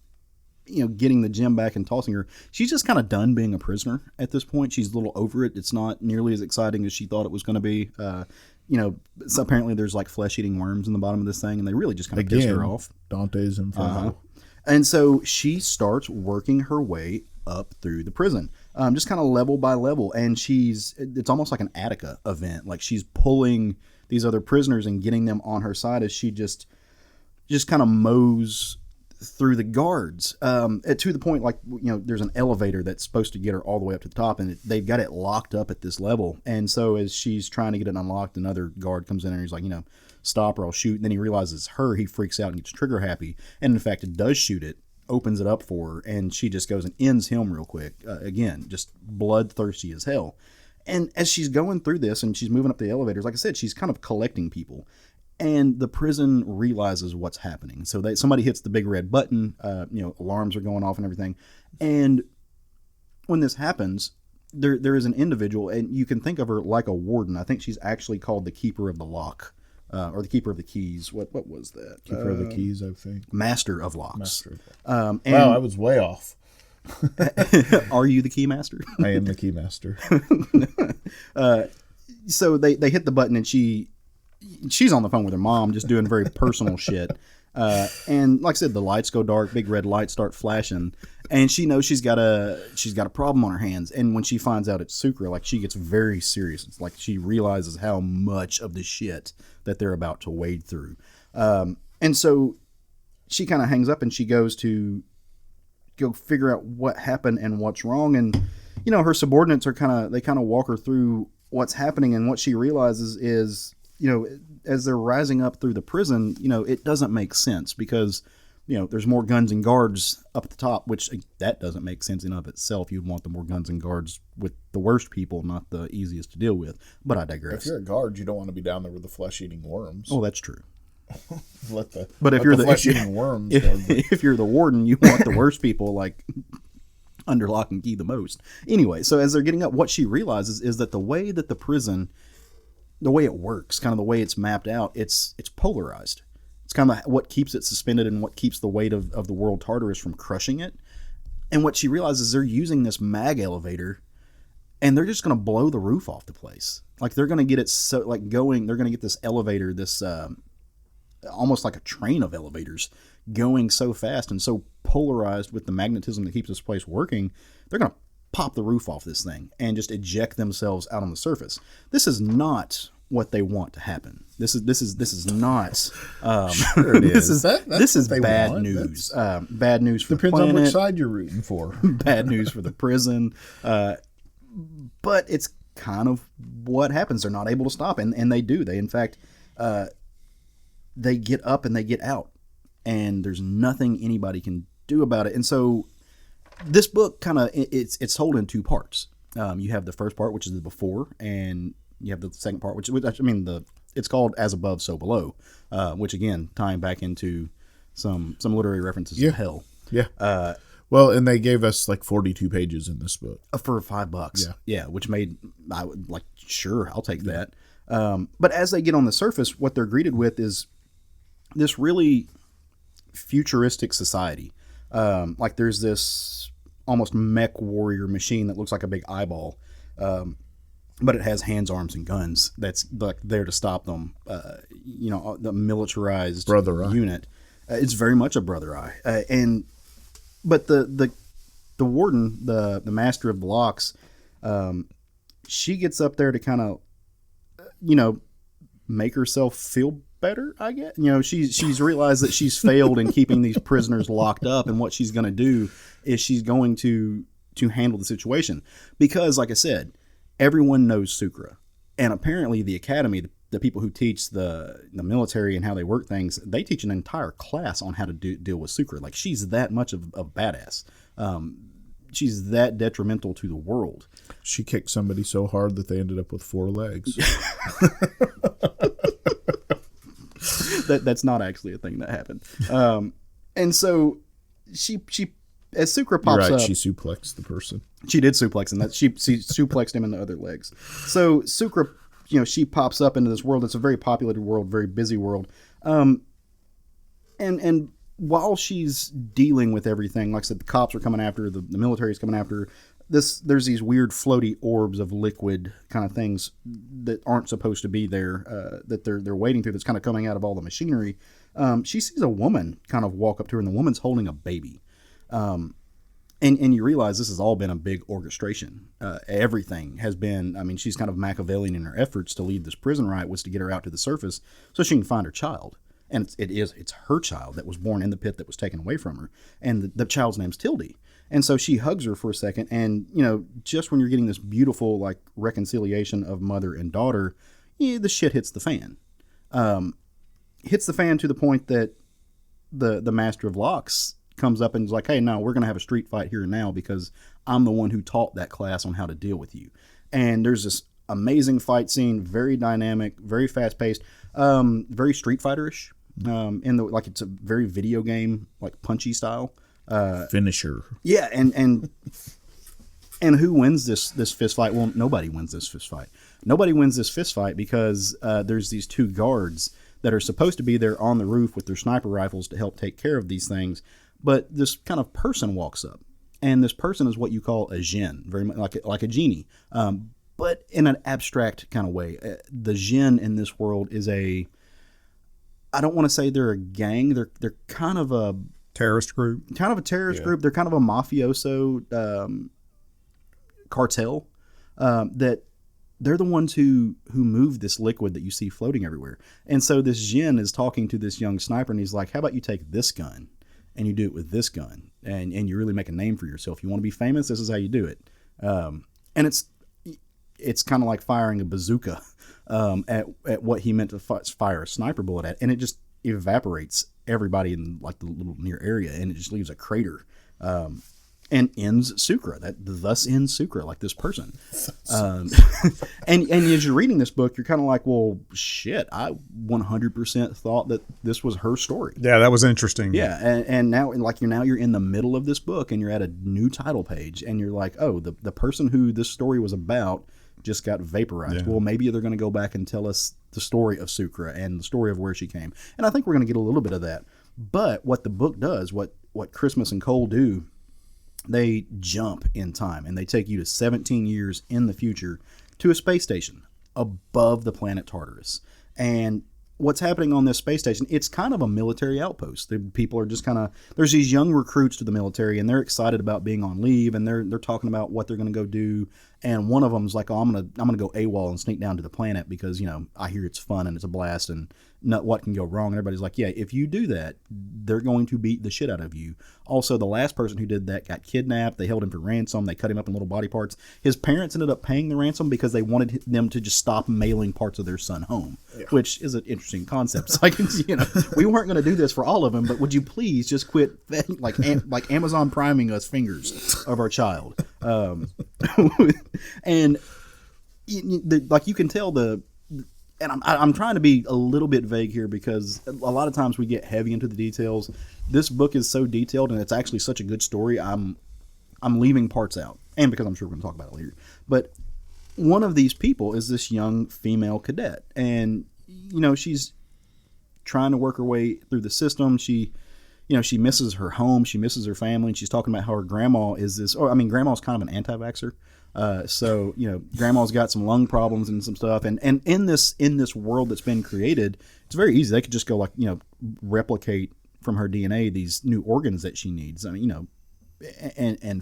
getting the gem back and tossing her. She's just kind of done being a prisoner at this point. She's a little over it. It's not nearly as exciting as she thought it was going to be. So apparently there's like flesh-eating worms in the bottom of this thing, and they really just kind of pissed her off. Dante's Inferno. And so she starts working her way up through the prison, just kind of level by level. And it's almost like an Attica event. Like she's pulling these other prisoners and getting them on her side as she just kind of mows through the guards, to the point, like, there's an elevator that's supposed to get her all the way up to the top, and they've got it locked up at this level. And so as she's trying to get it unlocked, another guard comes in and he's like, stop or I'll shoot. And then he realizes it's her. He freaks out and gets trigger happy. And in fact, it does shoot it, opens it up for her, and she just goes and ends him real quick. Again, just bloodthirsty as hell. And as she's going through this and she's moving up the elevators, like I said, she's kind of collecting people. And the prison realizes what's happening. So somebody hits the big red button, alarms are going off and everything. And when this happens, there is an individual, and you can think of her like a warden. I think she's actually called the Keeper of the Lock, or the Keeper of the Keys. What was that? Keeper of the Keys, I think. Master of Locks. Master of Locks. Wow, I was way off. Are you the key master? I am the key master. So they hit the button, and she's on the phone with her mom, just doing very personal shit. And like I said, the lights go dark, big red lights start flashing, and she knows she's got a problem on her hands. And when she finds out it's Sucre, like, she gets very serious. It's like she realizes how much of the shit that they're about to wade through. And so she kind of hangs up and she goes to go figure out what happened and what's wrong. And, her subordinates they kind of walk her through what's happening. And what she realizes is, as they're rising up through the prison, it doesn't make sense because, there's more guns and guards up at the top, which that doesn't make sense in and of itself. You'd want the more guns and guards with the worst people, not the easiest to deal with. But I digress. If you're a guard, you don't want to be down there with the flesh-eating worms. Oh, that's true. But if you're the flesh-eating worms, if you're the warden, you want the worst people, like, under lock and key the most. Anyway, so as they're getting up, what she realizes is that the way that the prison, the way it works, kind of the way it's mapped out, it's polarized. It's kind of what keeps it suspended and what keeps the weight of the world Tartarus from crushing it. And what she realizes is they're using this mag elevator, and they're just going to blow the roof off the place. Like, they're going to get it they're going to get this elevator, this almost like a train of elevators going so fast and so polarized with the magnetism that keeps this place working, they're going to pop the roof off this thing and just eject themselves out on the surface. This is not what they want to happen. This is not. Sure it is. This is bad news. Bad news for depends the planet. on which side you're rooting for. Bad news for the prison. But it's kind of what happens. They're not able to stop, and they do. They, in fact, they get up and they get out, and there's nothing anybody can do about it. And so this book kind of it's told in two parts. You have the first part, which is the before, and you have the second part, which it's called As Above, So Below, which again tying back into some literary references to hell. Yeah. Well, and they gave us like 42 pages in this book for $5. Yeah, which made I would like sure I'll take that. Yeah. But as they get on the surface, what they're greeted with is this really futuristic society. Like there's this almost mech warrior machine that looks like a big eyeball, but it has hands, arms, and guns. That's like there to stop them. The militarized Brother Eye unit. It's very much a Brother Eye, but the warden, the master of the locks, she gets up there to kind of, make herself feel better, I guess. She's realized that she's failed in keeping these prisoners locked up, and what she's going to do is she's going to handle the situation. Because, like I said, everyone knows Sucre. And apparently the academy, the people who teach the military and how they work things, they teach an entire class on how to deal with Sucre. Like, she's that much of a badass. She's that detrimental to the world. She kicked somebody so hard that they ended up with 4 legs. That's not actually a thing that happened. And so she as Sucre pops up, she suplexed the person. She did suplex him. She suplexed him in the other legs. So Sucre, she pops up into this world. It's a very populated world, very busy world. And while she's dealing with everything, like I said, the cops are coming after her, the military's coming after her. There's these weird floaty orbs of liquid kind of things that aren't supposed to be there, that they're wading through, that's kind of coming out of all the machinery. She sees a woman kind of walk up to her, and the woman's holding a baby. And you realize this has all been a big orchestration. Everything has been, I mean, she's kind of Machiavellian in her efforts to lead this prison riot, was to get her out to the surface so she can find her child. And it's her child that was born in the pit that was taken away from her. And the child's name's Tildy. And so she hugs her for a second. And, just when you're getting this beautiful, like, reconciliation of mother and daughter, the shit hits the fan. Hits the fan to the point that the Master of Locks comes up and is like, hey, no, we're going to have a street fight here and now because I'm the one who taught that class on how to deal with you. And there's this amazing fight scene, very dynamic, very fast-paced, very Street Fighter-ish. It's a very video game, like, punchy style. Finisher. Yeah, and who wins this fist fight? Well, nobody wins this fist fight. Nobody wins this fist fight because there's these two guards that are supposed to be there on the roof with their sniper rifles to help take care of these things. But this kind of person walks up, and this person is what you call a djinn, very much like a genie, but in an abstract kind of way. The djinn in this world is I don't want to say they're a gang. They're kind of a terrorist group. Kind of a terrorist group. They're kind of a mafioso cartel that they're the ones who move this liquid that you see floating everywhere. And so this djinn is talking to this young sniper, and he's like, how about you take this gun and you do it with this gun, and you really make a name for yourself. You want to be famous? This is how you do it. And it's kind of like firing a bazooka at what he meant to fire a sniper bullet at, and it just evaporates everybody in like the little near area, and it just leaves a crater. And ends Sukra. Thus ends Sukra, like this person. And as you're reading this book, you're kind of like, well, shit, I 100% thought that this was her story. Yeah, that was interesting. Yeah, and now you're in the middle of this book, and you're at a new title page, and you're like, oh, the person who this story was about just got vaporized. Yeah. Well, maybe they're going to go back and tell us the story of Sukra and the story of where she came. And I think we're going to get a little bit of that. But what the book does, what Christmas and Cole do, they jump in time, and they take you to 17 years in the future to a space station above the planet Tartarus. And what's happening on this space station, it's kind of a military outpost. The people are just kind of, there's these young recruits to the military, and they're excited about being on leave, and they're talking about what they're going to go do. And one of them's like, oh, I'm gonna go AWOL and sneak down to the planet because, I hear it's fun and it's a blast and what can go wrong. And everybody's like, yeah, if you do that, they're going to beat the shit out of you. Also, the last person who did that got kidnapped. They held him for ransom. They cut him up in little body parts. His parents ended up paying the ransom because they wanted them to just stop mailing parts of their son home, which is an interesting concept. It's like, we weren't going to do this for all of them, but would you please just quit like Amazon priming us fingers of our child? And you can tell and I'm trying to be a little bit vague here because a lot of times we get heavy into the details. This book is so detailed, and it's actually such a good story. I'm leaving parts out, and because I'm sure we're going to talk about it later. But one of these people is this young female cadet, and she's trying to work her way through the system. She misses her home, she misses her family, and she's talking about how her grandma is this. Grandma's kind of an anti-vaxxer. So grandma's got some lung problems and some stuff, and in this world that's been created, it's very easy. They could just go replicate from her DNA these new organs that she needs. And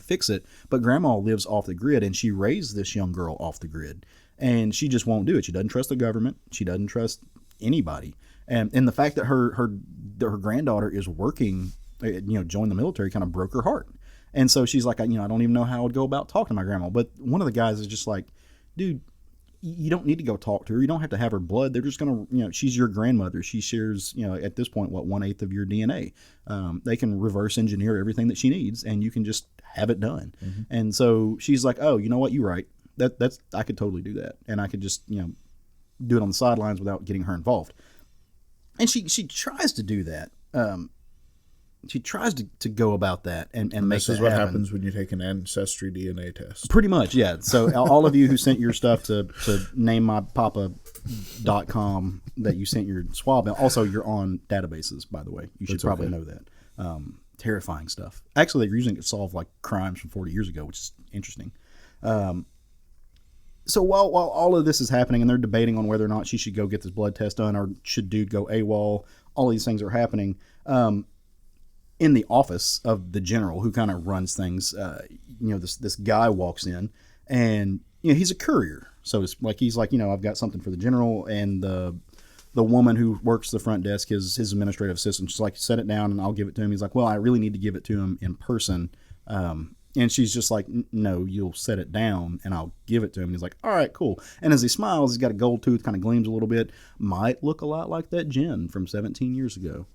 fix it. But grandma lives off the grid, and she raised this young girl off the grid, and she just won't do it. She doesn't trust the government. She doesn't trust anybody. And the fact that her granddaughter is working, joined the military, kind of broke her heart. And so she's like, I don't even know how I would go about talking to my grandma. But one of the guys is just like, dude, you don't need to go talk to her. You don't have to have her blood. They're just going to, she's your grandmother. She shares, at this point, 1/8 of your DNA. They can reverse engineer everything that she needs, and you can just have it done. Mm-hmm. And so she's like, oh, you know what? You're right. I could totally do that. And I could just, do it on the sidelines without getting her involved. And she tries to do that. She tries to go about that and make that happen. This is what happens when you take an ancestry DNA test. Pretty much, yeah. So all of you who sent your stuff to namemypapa.com that you sent your swab, also you're on databases, by the way. You should probably know that. Terrifying stuff. Actually, they're using it to solve like crimes from 40 years ago, which is interesting. So while all of this is happening and they're debating on whether or not she should go get this blood test done or should dude go AWOL, all these things are happening. In the office of the general who kind of runs things, this guy walks in and, he's a courier. So it's like, he's like, I've got something for the general, and the woman who works the front desk, his administrative assistant, she's like, set it down and I'll give it to him. He's like, well, I really need to give it to him in person. And she's just like, no, you'll set it down and I'll give it to him. And he's like, all right, cool. And as he smiles, he's got a gold tooth, kind of gleams a little bit. Might look a lot like that Jen from 17 years ago.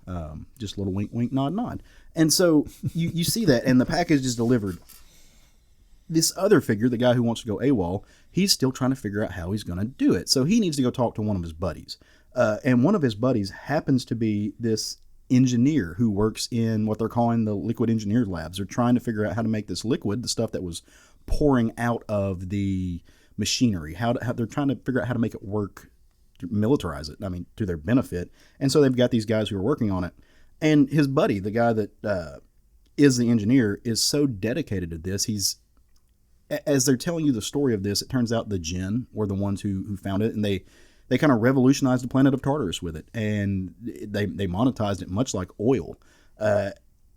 Just a little wink, wink, nod, nod. And so you see that, and the package is delivered. This other figure, the guy who wants to go AWOL, he's still trying to figure out how he's going to do it. So he needs to go talk to one of his buddies. And one of his buddies happens to be this engineer who works in what they're calling the liquid engineer labs. They're trying to figure out how to make this liquid, the stuff that was pouring out of the machinery, how they're trying to figure out how to make it work, to militarize it, to their benefit. And so they've got these guys who are working on it. And his buddy, the guy that is the engineer, is so dedicated to this. As they're telling you the story of this, it turns out the Jinn were the ones who found it, and they kind of revolutionized the planet of Tartarus with it, and they monetized it much like oil,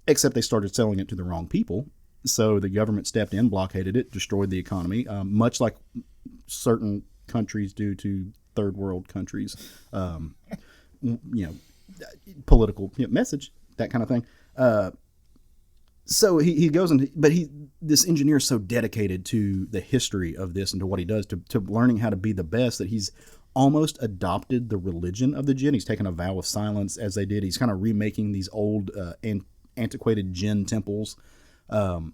except they started selling it to the wrong people. So the government stepped in, blockaded it, destroyed the economy, much like certain countries do to third world countries. Political message, that kind of thing. So he goes and, but this engineer is so dedicated to the history of this and to what he does, to learning how to be the best, that he's almost adopted the religion of the Jinn. He's taken a vow of silence as they did. He's kind of remaking these old antiquated Jinn temples. And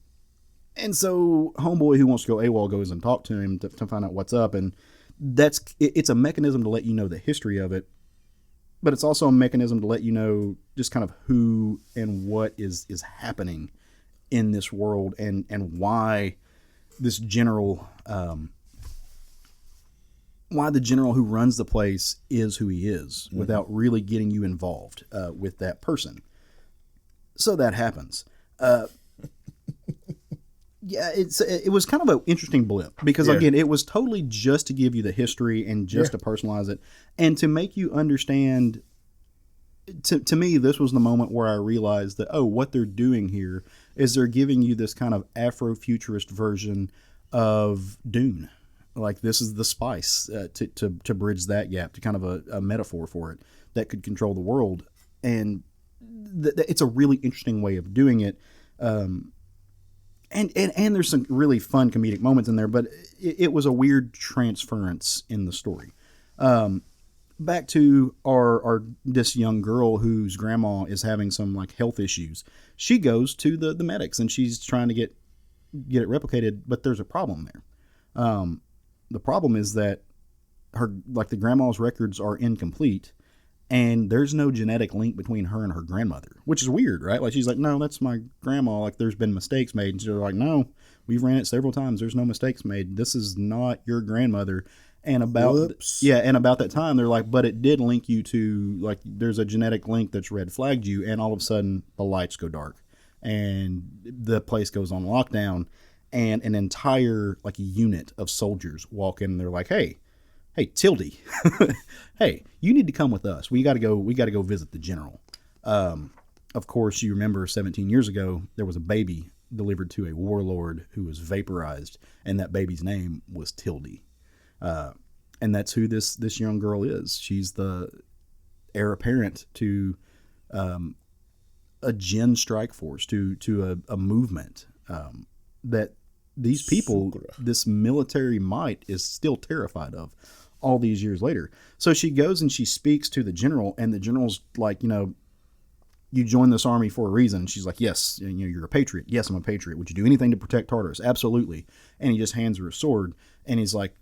so homeboy who wants to go AWOL goes and talk to him to find out what's up. And it's a mechanism to let you know the history of it, but it's also a mechanism to let you know just kind of who and what is happening in this world, and why this general, why the general who runs the place is who he is, without really getting you involved with that person. So that happens. It was kind of an interesting blip, because again, it was totally just to give you the history and just to personalize it and to make you understand. To me, this was the moment where I realized that, what they're doing here is they're giving you this kind of Afrofuturist version of Dune. Like, this is the spice to bridge that gap, to kind of a metaphor for it that could control the world. And it's a really interesting way of doing it. And there's some really fun comedic moments in there, but it was a weird transference in the story. Back to this young girl whose grandma is having some like health issues. She goes to the medics and she's trying to get it replicated, but there's a problem there. The problem is that the grandma's records are incomplete, and there's no genetic link between her and her grandmother, which is weird, right? Like, she's like, no, that's my grandma. Like, there's been mistakes made. And she's like, no, we've ran it several times. There's no mistakes made. This is not your grandmother. And about that time, they're like, but it did link you to, like, there's a genetic link that's red flagged you, and all of a sudden the lights go dark and the place goes on lockdown, and an entire like unit of soldiers walk in and they're like, hey, Tildy, hey, you need to come with us. We got to go visit the general. Of course, you remember 17 years ago, there was a baby delivered to a warlord who was vaporized, and that baby's name was Tildy. And that's who this young girl is. She's the heir apparent to a Jinn strike force, to a movement that these people, this military might, is still terrified of all these years later. So she goes and she speaks to the general, and the general's like, you joined this army for a reason. And she's like, yes, you're a patriot. Yes, I'm a patriot. Would you do anything to protect Tartarus? Absolutely. And he just hands her a sword, and he's like,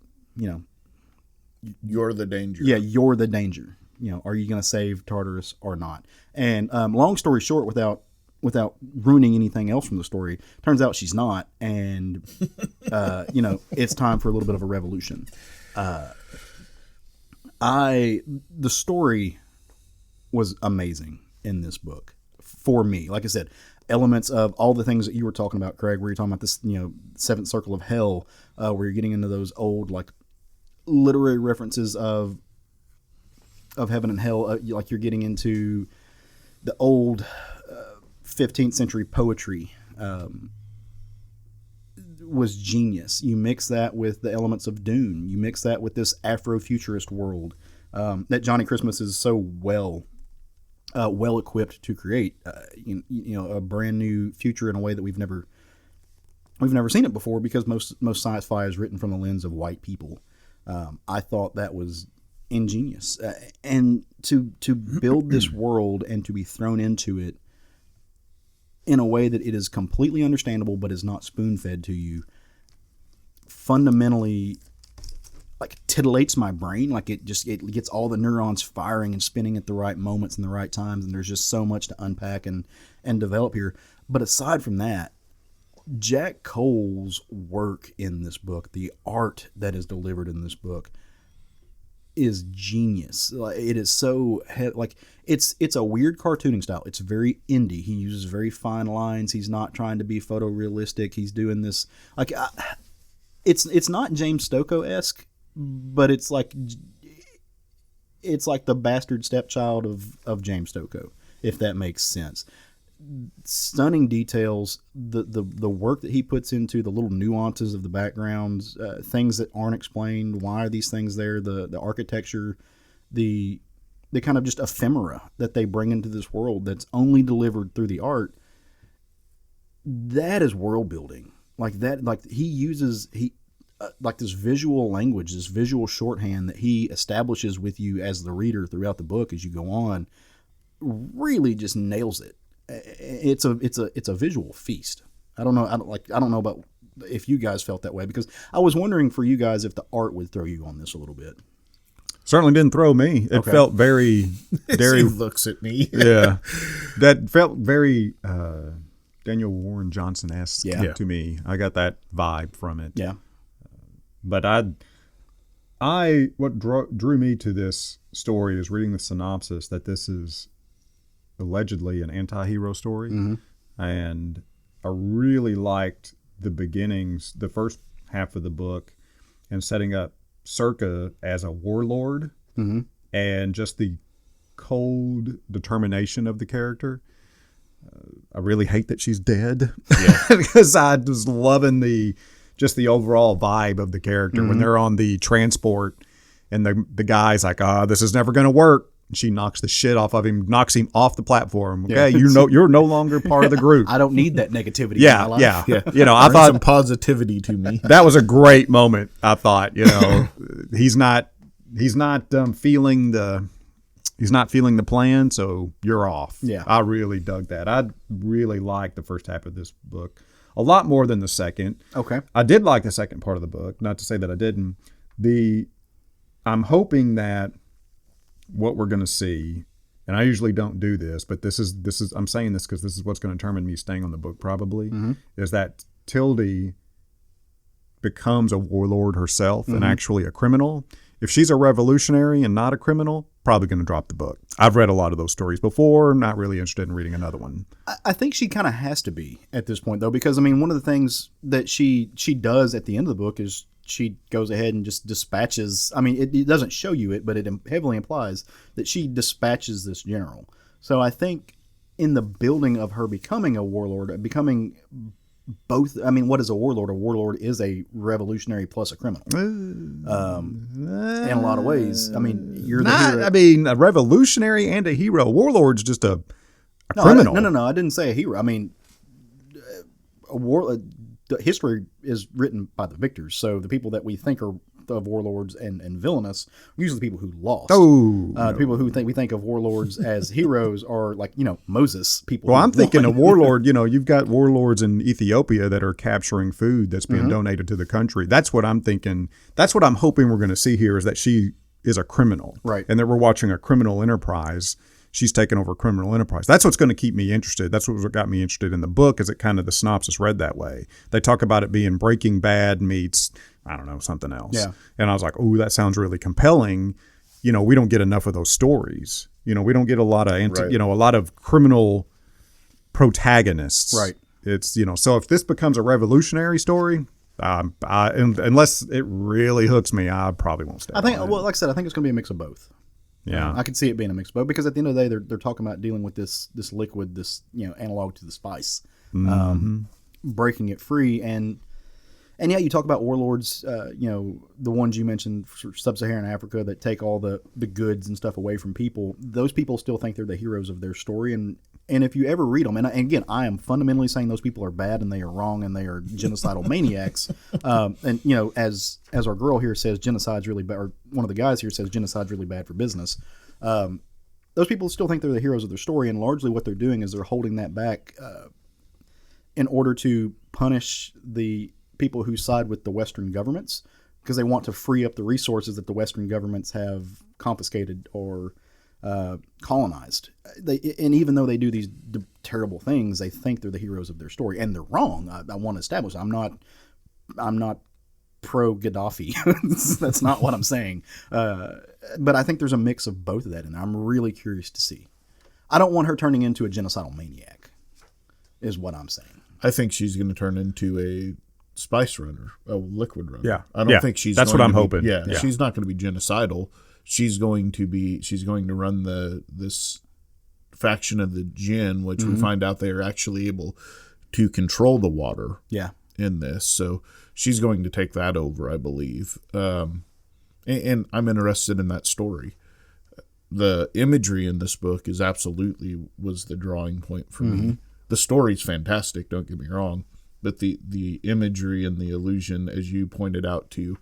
you're the danger. Yeah, you're the danger. Are you going to save Tartarus or not? And long story short, without ruining anything else from the story, turns out she's not. And, it's time for a little bit of a revolution. The story was amazing in this book. for me. Like I said, elements of all the things that you were talking about, Craig, where you're talking about this, seventh circle of hell, where you're getting into those old like literary references of heaven and hell, like you're getting into the old 15th century poetry. Was genius. You mix that with the elements of Dune. You mix that with this Afrofuturist world that Johnny Christmas is so well equipped to create. A brand new future in a way that we've never seen it before, because most sci-fi is written from the lens of white people. I thought that was ingenious, and to build this world and to be thrown into it in a way that it is completely understandable but is not spoon-fed to you, fundamentally like titillates my brain. Like it gets all the neurons firing and spinning at the right moments and the right times, and there's just so much to unpack and develop here. But aside from that, Jack Cole's work in this book, the art that is delivered in this book, is genius. It is so like it's a weird cartooning style. It's very indie. He uses very fine lines. He's not trying to be photorealistic. He's doing this like it's not James Stokoe-esque, but it's like the bastard stepchild of James Stokoe, if that makes sense. Stunning details, the work that he puts into the little nuances of the backgrounds, things that aren't explained. Why are these things there? The architecture, the kind of just ephemera that they bring into this world that's only delivered through the art. That is world building. Like that, like he uses like this visual language, this visual shorthand that he establishes with you as the reader throughout the book as you go on, really just nails it. It's a visual feast. I don't know about if you guys felt that way, because I was wondering for you guys if the art would throw you on this a little bit. Certainly didn't throw me. It felt very, very. He looks at me. Yeah, that felt very Daniel Warren Johnson-esque to me. I got that vibe from it. Yeah, but what drew me to this story is reading the synopsis that this is allegedly an anti-hero story. Mm-hmm. And I really liked the beginnings, the first half of the book, and setting up Circa as a warlord, mm-hmm. and just the cold determination of the character. I really hate that she's dead, because I was loving the overall vibe of the character. Mm-hmm. When they're on the transport and the guy's like, this is never going to work. She knocks the shit off of him, knocks him off the platform. Okay, you're no longer part of the group. I don't need that negativity in my life. Yeah. I thought some positivity to me. That was a great moment. I thought, he's not feeling the plan, so you're off. Yeah, I really dug that. I really liked the first half of this book a lot more than the second. Okay, I did like the second part of the book. Not to say that I didn't. I'm hoping that what we're going to see, and I usually don't do this, but this is I'm saying this because this is what's going to determine me staying on the book probably, mm-hmm. is that Tildy becomes a warlord herself, mm-hmm. and actually a criminal. If she's a revolutionary and not a criminal, probably going to drop the book. I've read a lot of those stories before. Not really interested in reading another one. I think she kind of has to be at this point, though, because, I mean, one of the things that she does at the end of the book is she goes ahead and just dispatches. I mean, it doesn't show you it, but it heavily implies that she dispatches this general. So I think in the building of her becoming a warlord, becoming both. I mean, what is a warlord? A warlord is a revolutionary plus a criminal. In a lot of ways. I mean, you're the hero. I mean, a revolutionary and a hero. A warlord's just a criminal. No. I didn't say a hero. I mean, history is written by the victors. So the people that we think are of warlords and villainous are usually the people who lost. The people who we think of warlords as heroes are like, Moses people. Well, I'm thinking a warlord, you've got warlords in Ethiopia that are capturing food that's being mm-hmm. donated to the country. That's what I'm thinking. That's what I'm hoping we're going to see here, is that she is a criminal. Right. And that we're watching a criminal enterprise. She's taken over a criminal enterprise. That's what's going to keep me interested. That's what got me interested in the book, is it kind of the synopsis read that way. They talk about it being Breaking Bad meets, I don't know, something else. Yeah. And I was like, oh, that sounds really compelling. We don't get enough of those stories. We don't get a lot of, a lot of criminal protagonists. Right. It's, so if this becomes a revolutionary story, unless it really hooks me, I probably won't stay. I think, well, like I said, I think it's going to be a mix of both. Yeah, I could see it being a mix of both because at the end of the day, they're talking about dealing with this liquid, this analog to the spice, breaking it free, and yeah, you talk about warlords, the ones you mentioned for sub-Saharan Africa that take all the goods and stuff away from people. Those people still think they're the heroes of their story, and if you ever read them, and again, I am fundamentally saying those people are bad and they are wrong and they are genocidal maniacs. And as our girl here says, genocide's really bad, or one of the guys here says genocide's really bad for business. Those people still think they're the heroes of their story, and largely what they're doing is they're holding that back in order to punish the people who side with the Western governments because they want to free up the resources that the Western governments have confiscated or colonized. And even though they do these terrible things, they think they're the heroes of their story, and they're wrong. I want to establish I'm not pro Gaddafi. That's not what I'm saying. But I think there's a mix of both of that, and I'm really curious to see. I don't want her turning into a genocidal maniac, is what I'm saying. I think she's going to turn into a spice runner, a liquid runner. Yeah, I don't think she's. That's what I'm hoping. Yeah, she's not going to be genocidal. She's going to run this faction of the Jinn, which we find out they are actually able to control the water. Yeah. In this, so she's going to take that over, I believe. And I'm interested in that story. The imagery in this book was the drawing point for me. The story's fantastic, don't get me wrong, but the imagery and the allusion, as you pointed out, to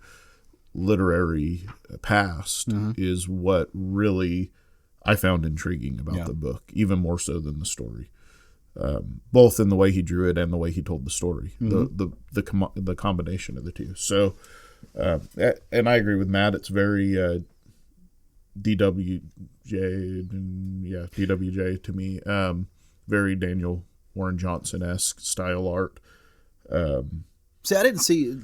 literary past is what really I found intriguing about the book, even more so than the story. Both in the way he drew it and the way he told the story, the combination of the two. So, and I agree with Matt. It's very DWJ to me. Very Daniel Warren Johnson-esque style art. See, I didn't see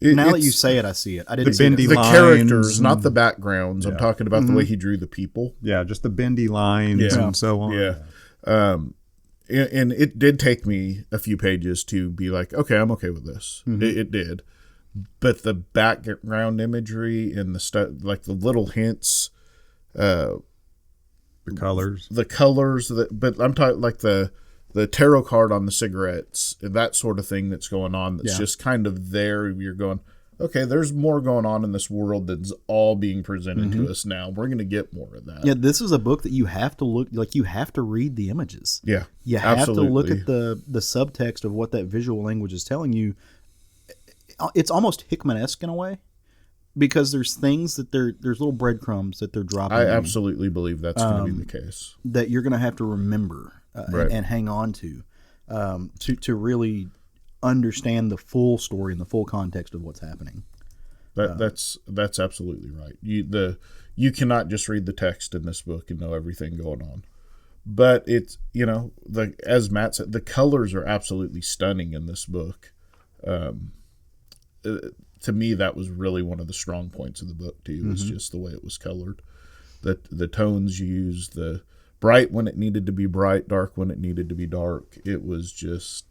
now that you say it, I see it. I didn't see the characters, not the backgrounds. I'm talking about the way he drew the people. Yeah, just the bendy lines and so on. Yeah. And it did take me a few pages to be like, okay, I'm okay with this. It did. But the background imagery and the stuff, like the little hints, the colors, but I'm talking like the tarot card on the cigarettes and that sort of thing that's going on. That's just kind of there. You're going, okay, there's more going on in this world that's all being presented to us now. We're going to get more of that. Yeah, this is a book that you have to look, you have to read the images. Yeah, you have to look at the subtext of what that visual language is telling you. It's almost Hickman-esque in a way, because there's things that there's little breadcrumbs that they're dropping. I absolutely believe that's going to be the case. That you're going to have to remember and hang on to really understand the full story and the full context of what's happening. That's absolutely right. You cannot just read the text in this book and know everything going on. But it's, as Matt said, the colors are absolutely stunning in this book. To me, that was really one of the strong points of the book too. Was just the way it was colored, the tones used, the bright when it needed to be bright, dark when it needed to be dark. It was just,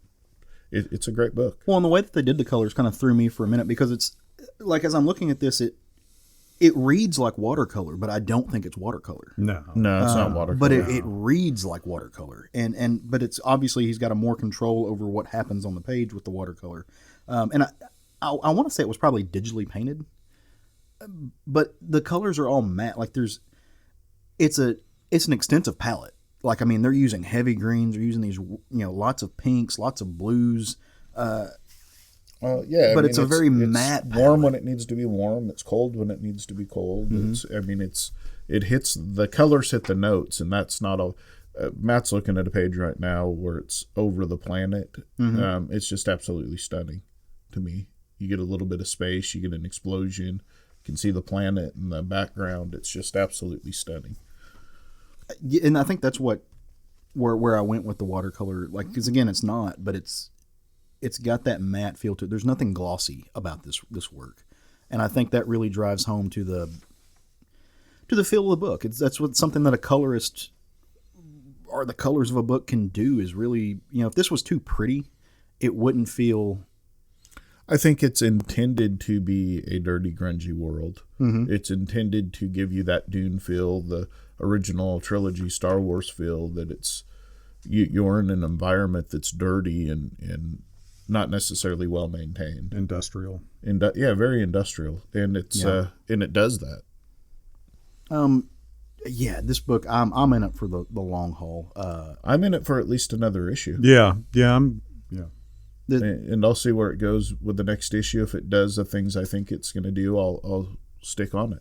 it's a great book. Well, and the way that they did the colors kind of threw me for a minute, because it's like, as I'm looking at this, it reads like watercolor, but I don't think it's watercolor. No, it's not watercolor. But it reads like watercolor, but it's obviously he's got a more control over what happens on the page with the watercolor. And I want to say it was probably digitally painted, but the colors are all matte. Like it's an extensive palette. Like, I mean, they're using heavy greens, they're using these, lots of pinks, lots of blues. But it's a very matte palette. Warm when it needs to be warm. It's cold when it needs to be cold. It hits, the colors hit the notes, and that's not a. Matt's looking at a page right now where it's over the planet. It's just absolutely stunning to me. You get a little bit of space, you get an explosion, you can see the planet in the background. It's just absolutely stunning. And I think that's where I went with the watercolor. Like, because again, it's not, but it's got that matte feel to it. There's nothing glossy about this work, and I think that really drives home to the feel of the book. That's something that a colorist or the colors of a book can do is really, if this was too pretty, it wouldn't feel. I think it's intended to be a dirty, grungy world. Mm-hmm. It's intended to give you that Dune feel, the original trilogy Star Wars feel, that it's you're in an environment that's dirty and not necessarily well maintained. Industrial. Very industrial, and it's and it does that. Yeah, this book, I'm in it for the long haul. I'm in it for at least another issue. Yeah. And I'll see where it goes with the next issue. If it does the things I think it's going to do, I'll stick on it.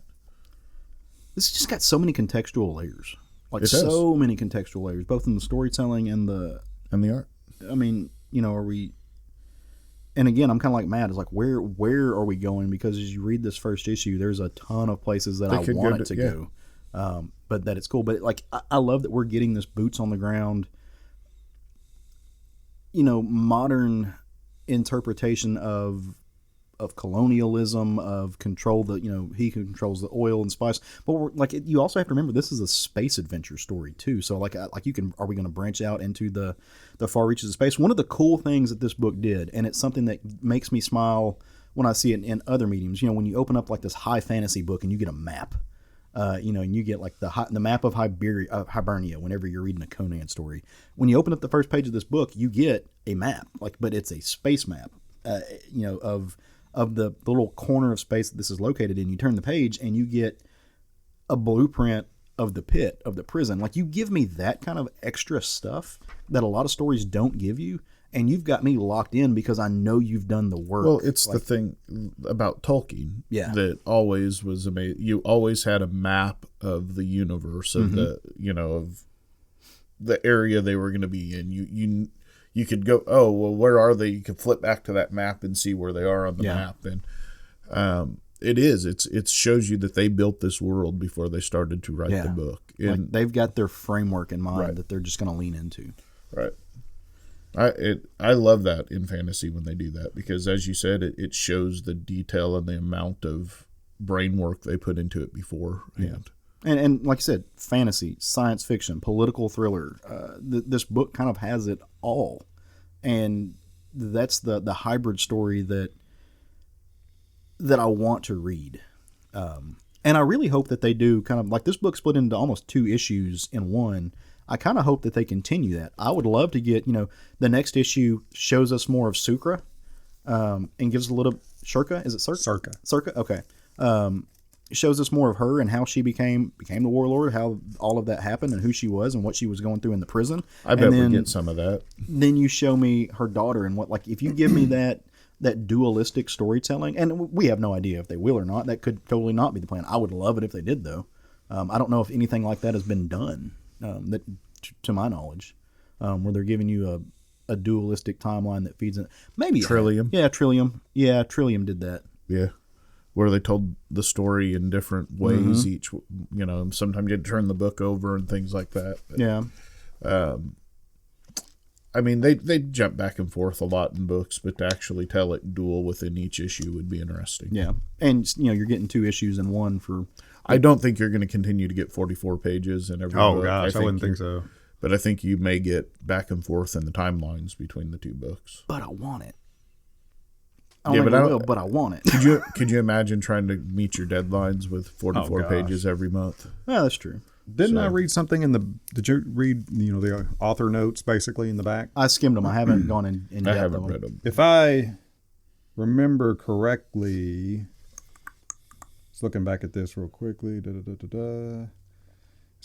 This just got so many contextual layers. Like, it does. So many contextual layers, both in the storytelling and the art. I mean, are we... And again, I'm kind of like Matt. It's like, where are we going? Because as you read this first issue, there's a ton of places that I want it to go. But that it's cool. But like, I love that we're getting this boots on the ground, modern interpretation of colonialism, of control. He controls the oil and spice. But you also have to remember, this is a space adventure story too. So are we going to branch out into the far reaches of space? One of the cool things that this book did, and it's something that makes me smile when I see it in other mediums. When you open up like this high fantasy book and you get a map, and you get like the map of Hibernia whenever you're reading a Conan story. When you open up the first page of this book, you get a map, but it's a space map, of the little corner of space that this is located in. You turn the page and you get a blueprint of the pit, of the prison. Like, you give me that kind of extra stuff that a lot of stories don't give you, and you've got me locked in because I know you've done the work. Well, it's the thing about Tolkien that always was amazing. You always had a map of the universe, of the of the area they were going to be in. You could go, oh, well, where are they? You could flip back to that map and see where they are on the map. And it shows you that they built this world before they started to write the book. And they've got their framework in mind that they're just going to lean into. Right. I love that in fantasy when they do that, because as you said, it shows the detail and the amount of brain work they put into it beforehand. And like I said, fantasy, science fiction, political thriller. This book kind of has it all, and that's the hybrid story that I want to read. And I really hope that they do kind of like this book split into almost 2 issues in one. I kind of hope that they continue that. I would love to get the next issue shows us more of Sukra, and gives a little Shirka. Is it Circa? Circa. Okay. Shows us more of her and how she became the warlord, how all of that happened, and who she was and what she was going through in the prison. I bet we get some of that. Then you show me her daughter and if you give me that dualistic storytelling, and we have no idea if they will or not. That could totally not be the plan. I would love it if they did, though. I don't know if anything like that has been done, that to my knowledge, where they're giving you a dualistic timeline that feeds in. Maybe Trillium. Trillium. Yeah, Trillium did that. Yeah. Where they told the story in different ways each, sometimes you had to turn the book over and things like that. But, I mean, they jump back and forth a lot in books, but to actually tell it dual within each issue would be interesting. Yeah. And, you're getting 2 issues in one for... I don't think you're going to continue to get 44 pages in every book. Oh, gosh, I wouldn't think so. But I think you may get back and forth in the timelines between the 2 books. But I want it. I want it. Could you imagine trying to meet your deadlines with 44 pages every month? Yeah, that's true. Didn't I read something did you read, the author notes basically in the back? I skimmed them. I haven't gone in depth. I haven't read them. If I remember correctly, just looking back at this real quickly. Is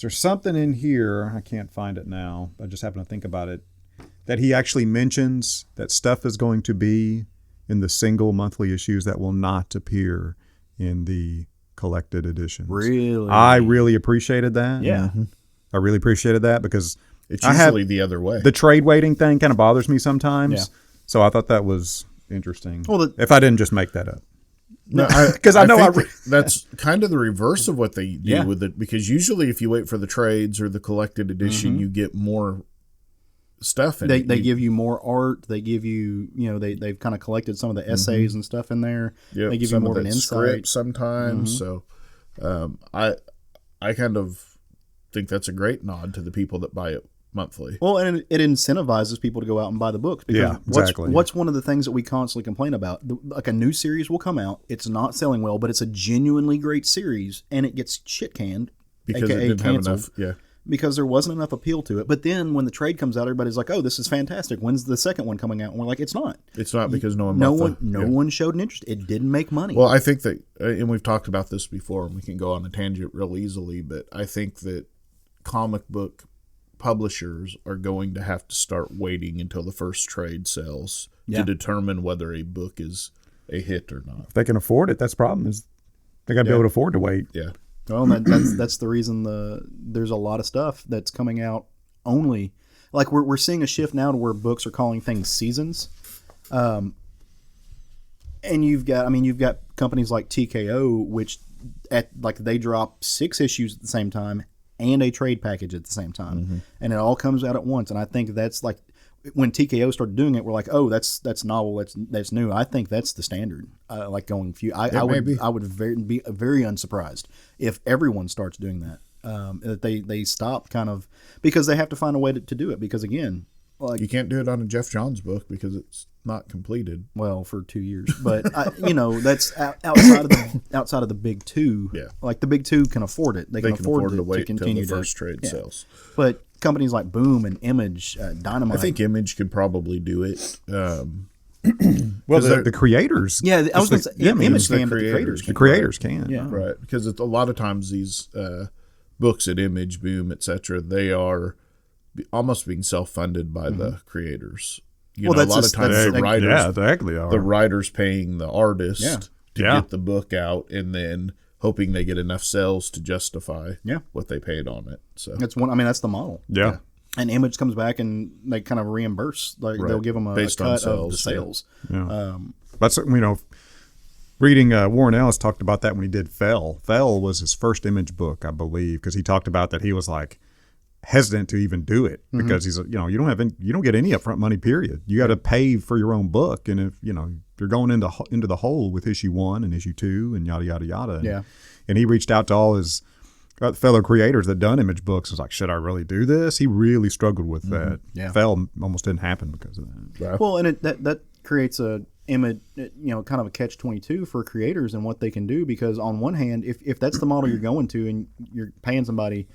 there something in here? I can't find it now. I just happen to think about it. That he actually mentions that stuff is going to be in the single monthly issues that will not appear in the collected editions. Really? I really appreciated that. Yeah. Mm-hmm. I really appreciated that because it's usually the other way. The trade waiting thing kind of bothers me sometimes. Yeah. So I thought that was interesting. Well, if I didn't just make that up. No, because that's kind of the reverse of what they do with it. Because usually, if you wait for the trades or the collected edition, you get more stuff in it. They give you more art. They give you, they've kind of collected some of the essays and stuff in there. Yep, they give you more of an insight sometimes. So, I kind of think that's a great nod to the people that buy it monthly. Well, and it incentivizes people to go out and buy the books. Because exactly. What's one of the things that we constantly complain about? Like a new series will come out, it's not selling well, but it's a genuinely great series, and it gets shit canned, because aka it didn't canceled, have enough. Yeah. because there wasn't enough appeal to it. But then when the trade comes out, everybody's like, "Oh, this is fantastic. When's the second one coming out?" And we're like, "It's not. It's not because no one one showed an interest. It didn't make money." Well, I think that, and we've talked about this before, and we can go on a tangent real easily, but I think that comic book publishers are going to have to start waiting until the first trade sells to determine whether a book is a hit or not. If they can afford it, that's the problem. Is they got to be able to afford to wait. Yeah. Well, that's the reason there's a lot of stuff that's coming out only. Like we're seeing a shift now to where books are calling things seasons. And you've got companies like TKO, which they drop 6 issues at the same time and a trade package at the same time, and it all comes out at once. And I think that's like when TKO started doing it, we're like, oh, that's novel, that's new. I think that's the standard. Like going few, I would be very unsurprised if everyone starts doing that. That they stop kind of, because they have to find a way to do it. Because again, like, you can't do it on a Jeff Johns book because it's not completed. Well, for 2 years, but that's outside of the big two. Yeah, like the big two can afford it. They can afford to wait to continue until the first trade sells. But companies like Boom and Image, Dynamite. I think Image could probably do it. Well, the creators. Yeah, I was going to say Image can, but the creators can. Yeah, right. Because a lot of times these books at Image, Boom, etc., they are almost being self-funded by the creators. A lot of times the writers, the writers paying the artist to get the book out, and then hoping they get enough sales to justify what they paid on it. So that's one. I mean, that's the model. Yeah. And Image comes back and they kind of reimburse. Like they'll give them a cut of the sales. Yeah. That's reading Warren Ellis talked about that when he did Fell. Fell was his first Image book, I believe, because he talked about that he was like hesitant to even do it because he's you don't get any upfront money, period. You got to pay for your own book, and if you're going into the hole with issue 1 and issue 2 and yada yada yada. And he reached out to all his fellow creators that done Image books. Was like, should I really do this? He really struggled with that. Fell almost didn't happen because of that. Right. Well, and that creates a image, kind of a catch-22 for creators and what they can do, because on one hand, if that's the model you're going to and you're paying somebody,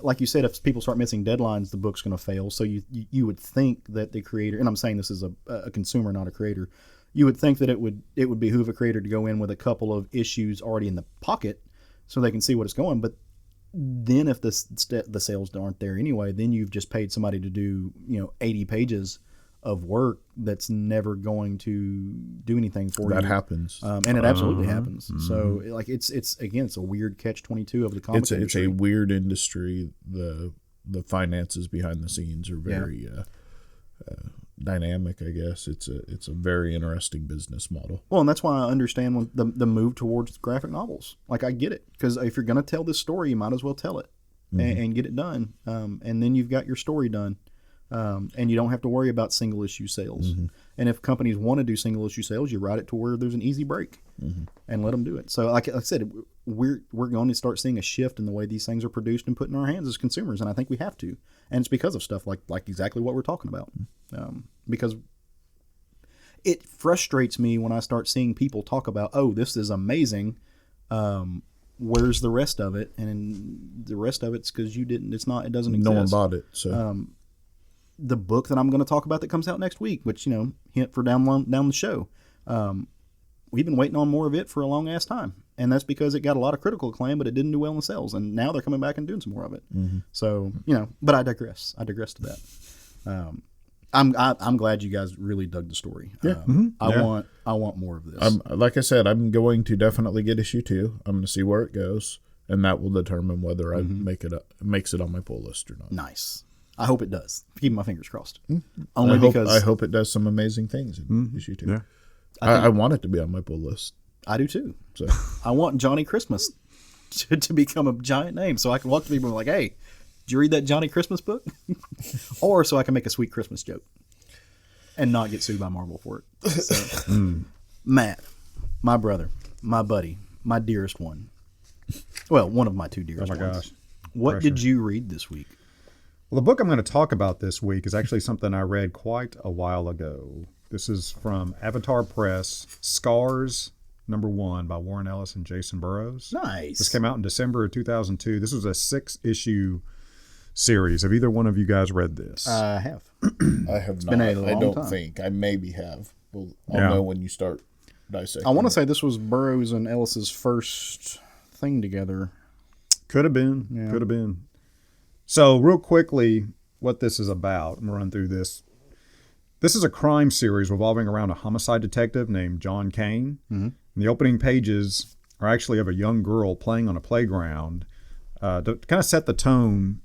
like you said, if people start missing deadlines, the book's going to fail. So you would think that the creator, and I'm saying this is a consumer, not a creator, you would think that it would behoove a creator to go in with a couple of issues already in the pocket so they can see what it's going. But then if the sales aren't there anyway, then you've just paid somebody to do 80 pages of work that's never going to do anything for you. That happens, and it absolutely happens. So like it's a weird catch-22 of the comic industry. It's a weird industry. The finances behind the scenes are very dynamic, I guess. It's a very interesting business model. Well, and that's why I understand when the move towards graphic novels. Like, I get it, because if you're going to tell this story, you might as well tell it and get it done. And then you've got your story done. And you don't have to worry about single issue sales. And if companies want to do single issue sales, you write it to where there's an easy break and let them do it. So like I said, we're going to start seeing a shift in the way these things are produced and put in our hands as consumers. And I think we have to. And it's because of stuff like exactly what we're talking about. Because it frustrates me when I start seeing people talk about, oh, this is amazing. Where's the rest of it? And the rest of it's because it doesn't exist. No one bought it. So the book that I'm going to talk about that comes out next week, which, hint for down the show. We've been waiting on more of it for a long ass time. And that's because it got a lot of critical acclaim, but it didn't do well in the sales. And now they're coming back and doing some more of it. So, but I digress. I digress to that. I'm glad you guys really dug the story. I want more of this. Like I said, I'm going to definitely get issue 2. I'm going to see where it goes, and that will determine whether I makes it on my pull list or not. Nice. I hope it does. Keep my fingers crossed. I hope it does some amazing things in issue 2. Yeah. I want it to be on my pull list. I do too. So I want Johnny Christmas to become a giant name, so I can walk to people and be like, "Hey, did you read that Johnny Christmas book?" Or so I can make a sweet Christmas joke and not get sued by Marvel for it. So, Matt, my brother, my buddy, my dearest one. Well, one of my 2 dearest ones. Gosh. What did you read this week? Well, the book I'm going to talk about this week is actually something I read quite a while ago. This is from Avatar Press, Scars #1 by Warren Ellis and Jason Burrows. Nice. This came out in December of 2002. This was a 6-issue series. Have either one of you guys read this? I have. I have It's not. been a long I don't time. think. I maybe have. I'll Yeah. know when you start dissecting. I want to say this was Burroughs and Ellis's first thing together. Could have been. Yeah. Could have been. So, real quickly, what this is about, I'm going to run through this. This is a crime series revolving around a homicide detective named John Kane. Mm-hmm. And the opening pages are actually of a young girl playing on a playground. To kind of set the tone,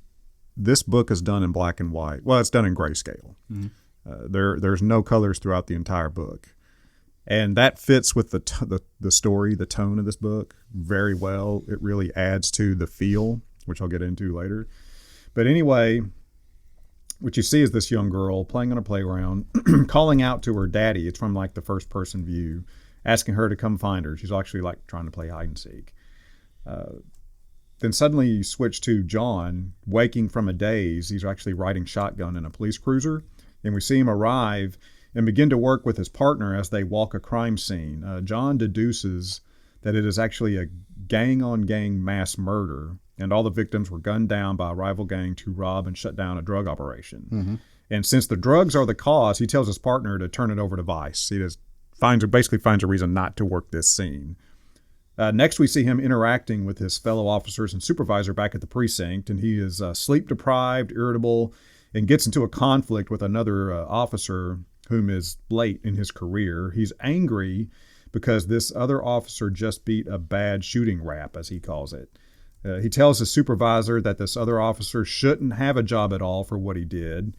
this book is done in black and white. Well, it's done in grayscale. Mm-hmm. There's no colors throughout the entire book. And that fits with the story, the tone of this book very well. It really adds to the feel, which I'll get into later. But anyway, what you see is this young girl playing on a playground, calling out to her daddy. It's from like the first person view, asking her to come find her. She's actually like trying to play hide and seek. Then suddenly you switch to John waking from a daze. He's actually riding shotgun in a police cruiser. And we see him arrive and begin to work with his partner as they walk a crime scene. John deduces that it is actually a gang-on-gang mass murder, and all the victims were gunned down by a rival gang to rob and shut down a drug operation. Mm-hmm. And since the drugs are the cause, he tells his partner to turn it over to Vice. He basically finds a reason not to work this scene. Next, we see him interacting with his fellow officers and supervisor back at the precinct, and he is sleep-deprived, irritable, and gets into a conflict with another officer whom is late in his career. He's angry because this other officer just beat a bad shooting rap, as he calls it. He tells his supervisor that this other officer shouldn't have a job at all for what he did.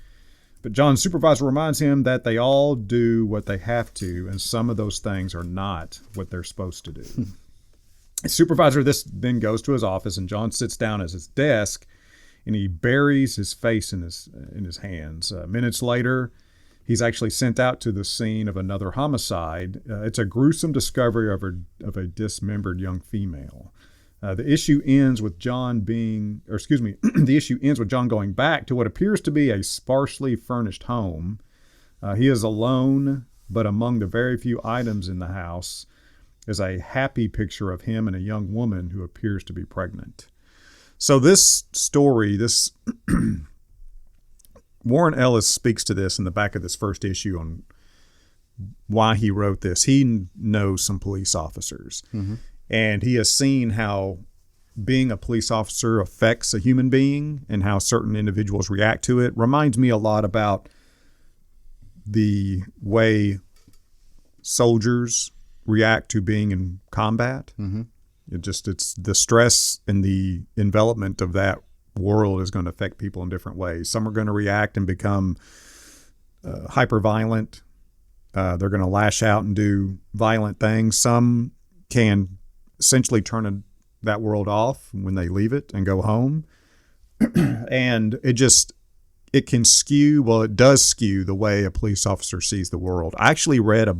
But John's supervisor reminds him that they all do what they have to, and some of those things are not what they're supposed to do. His supervisor then goes to his office, and John sits down at his desk, and he buries his face in his hands. Minutes later, he's actually sent out to the scene of another homicide. It's a gruesome discovery of a dismembered young female. The issue ends with John going back to what appears to be a sparsely furnished home. He is alone, but among the very few items in the house is a happy picture of him and a young woman who appears to be pregnant. So this story, Warren Ellis speaks to this in the back of this first issue on why he wrote this. He knows some police officers, mm-hmm. and he has seen how being a police officer affects a human being and how certain individuals react to it. Reminds me a lot about the way soldiers react to being in combat. Mm-hmm. It's the stress and the envelopment of that world is going to affect people in different ways. Some are going to react and become hyper violent. They're going to lash out and do violent things. Some can essentially turn that world off when they leave it and go home. And it does skew the way a police officer sees the world. I actually read a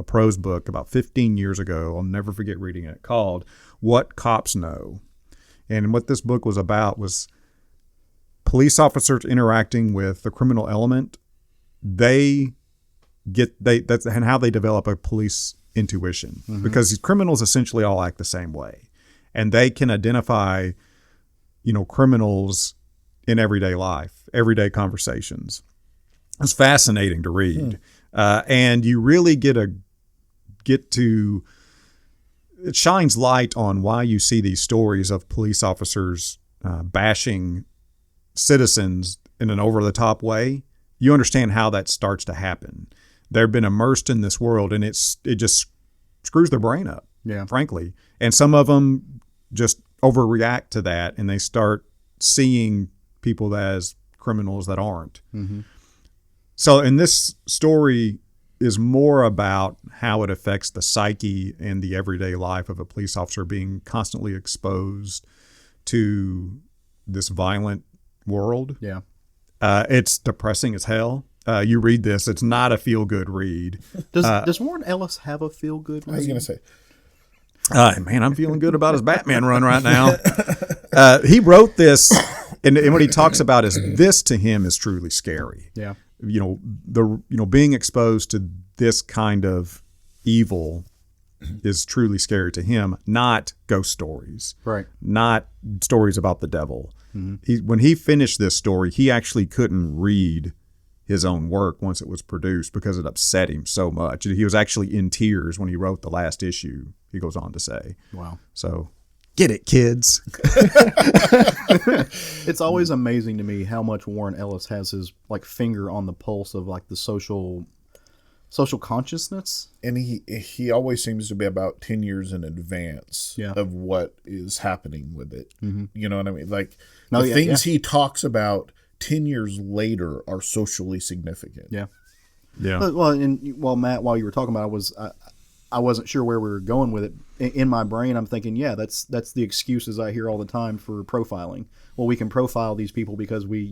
prose book about 15 years ago. I'll never forget reading it, called What Cops Know. And what this book was about was police officers interacting with the criminal element. That's how they develop a police intuition, mm-hmm. because these criminals essentially all act the same way, and they can identify, criminals in everyday life, everyday conversations. It's fascinating to read, and you really it shines light on why you see these stories of police officers bashing citizens in an over-the-top way. You understand how that starts to happen. They've been immersed in this world, and it just screws their brain up, frankly. And some of them just overreact to that, and they start seeing people as criminals that aren't. Mm-hmm. So in this story is more about how it affects the psyche and the everyday life of a police officer being constantly exposed to this violent world. Yeah. It's depressing as hell. You read this, it's not a feel-good read. Does Warren Ellis have a feel-good read? I was going to say. Man, I'm feeling good about his Batman run right now. He wrote this And what he talks about is this to him is truly scary. Yeah. Being exposed to this kind of evil is truly scary to him, not ghost stories. Right. Not stories about the devil. When he finished this story, he actually couldn't read his own work once it was produced because it upset him so much. He was actually in tears when he wrote the last issue, he goes on to say. Wow. So, get it, kids. It's always amazing to me how much Warren Ellis has his finger on the pulse of the social consciousness. And he always seems to be about 10 years in advance of what is happening with it. Mm-hmm. You know what I mean? The things he talks about 10 years later are socially significant. Yeah. Yeah. Well, Matt, while you were talking about it, I wasn't sure where we were going with it. In my brain, I'm thinking, that's the excuses I hear all the time for profiling. Well, we can profile these people because we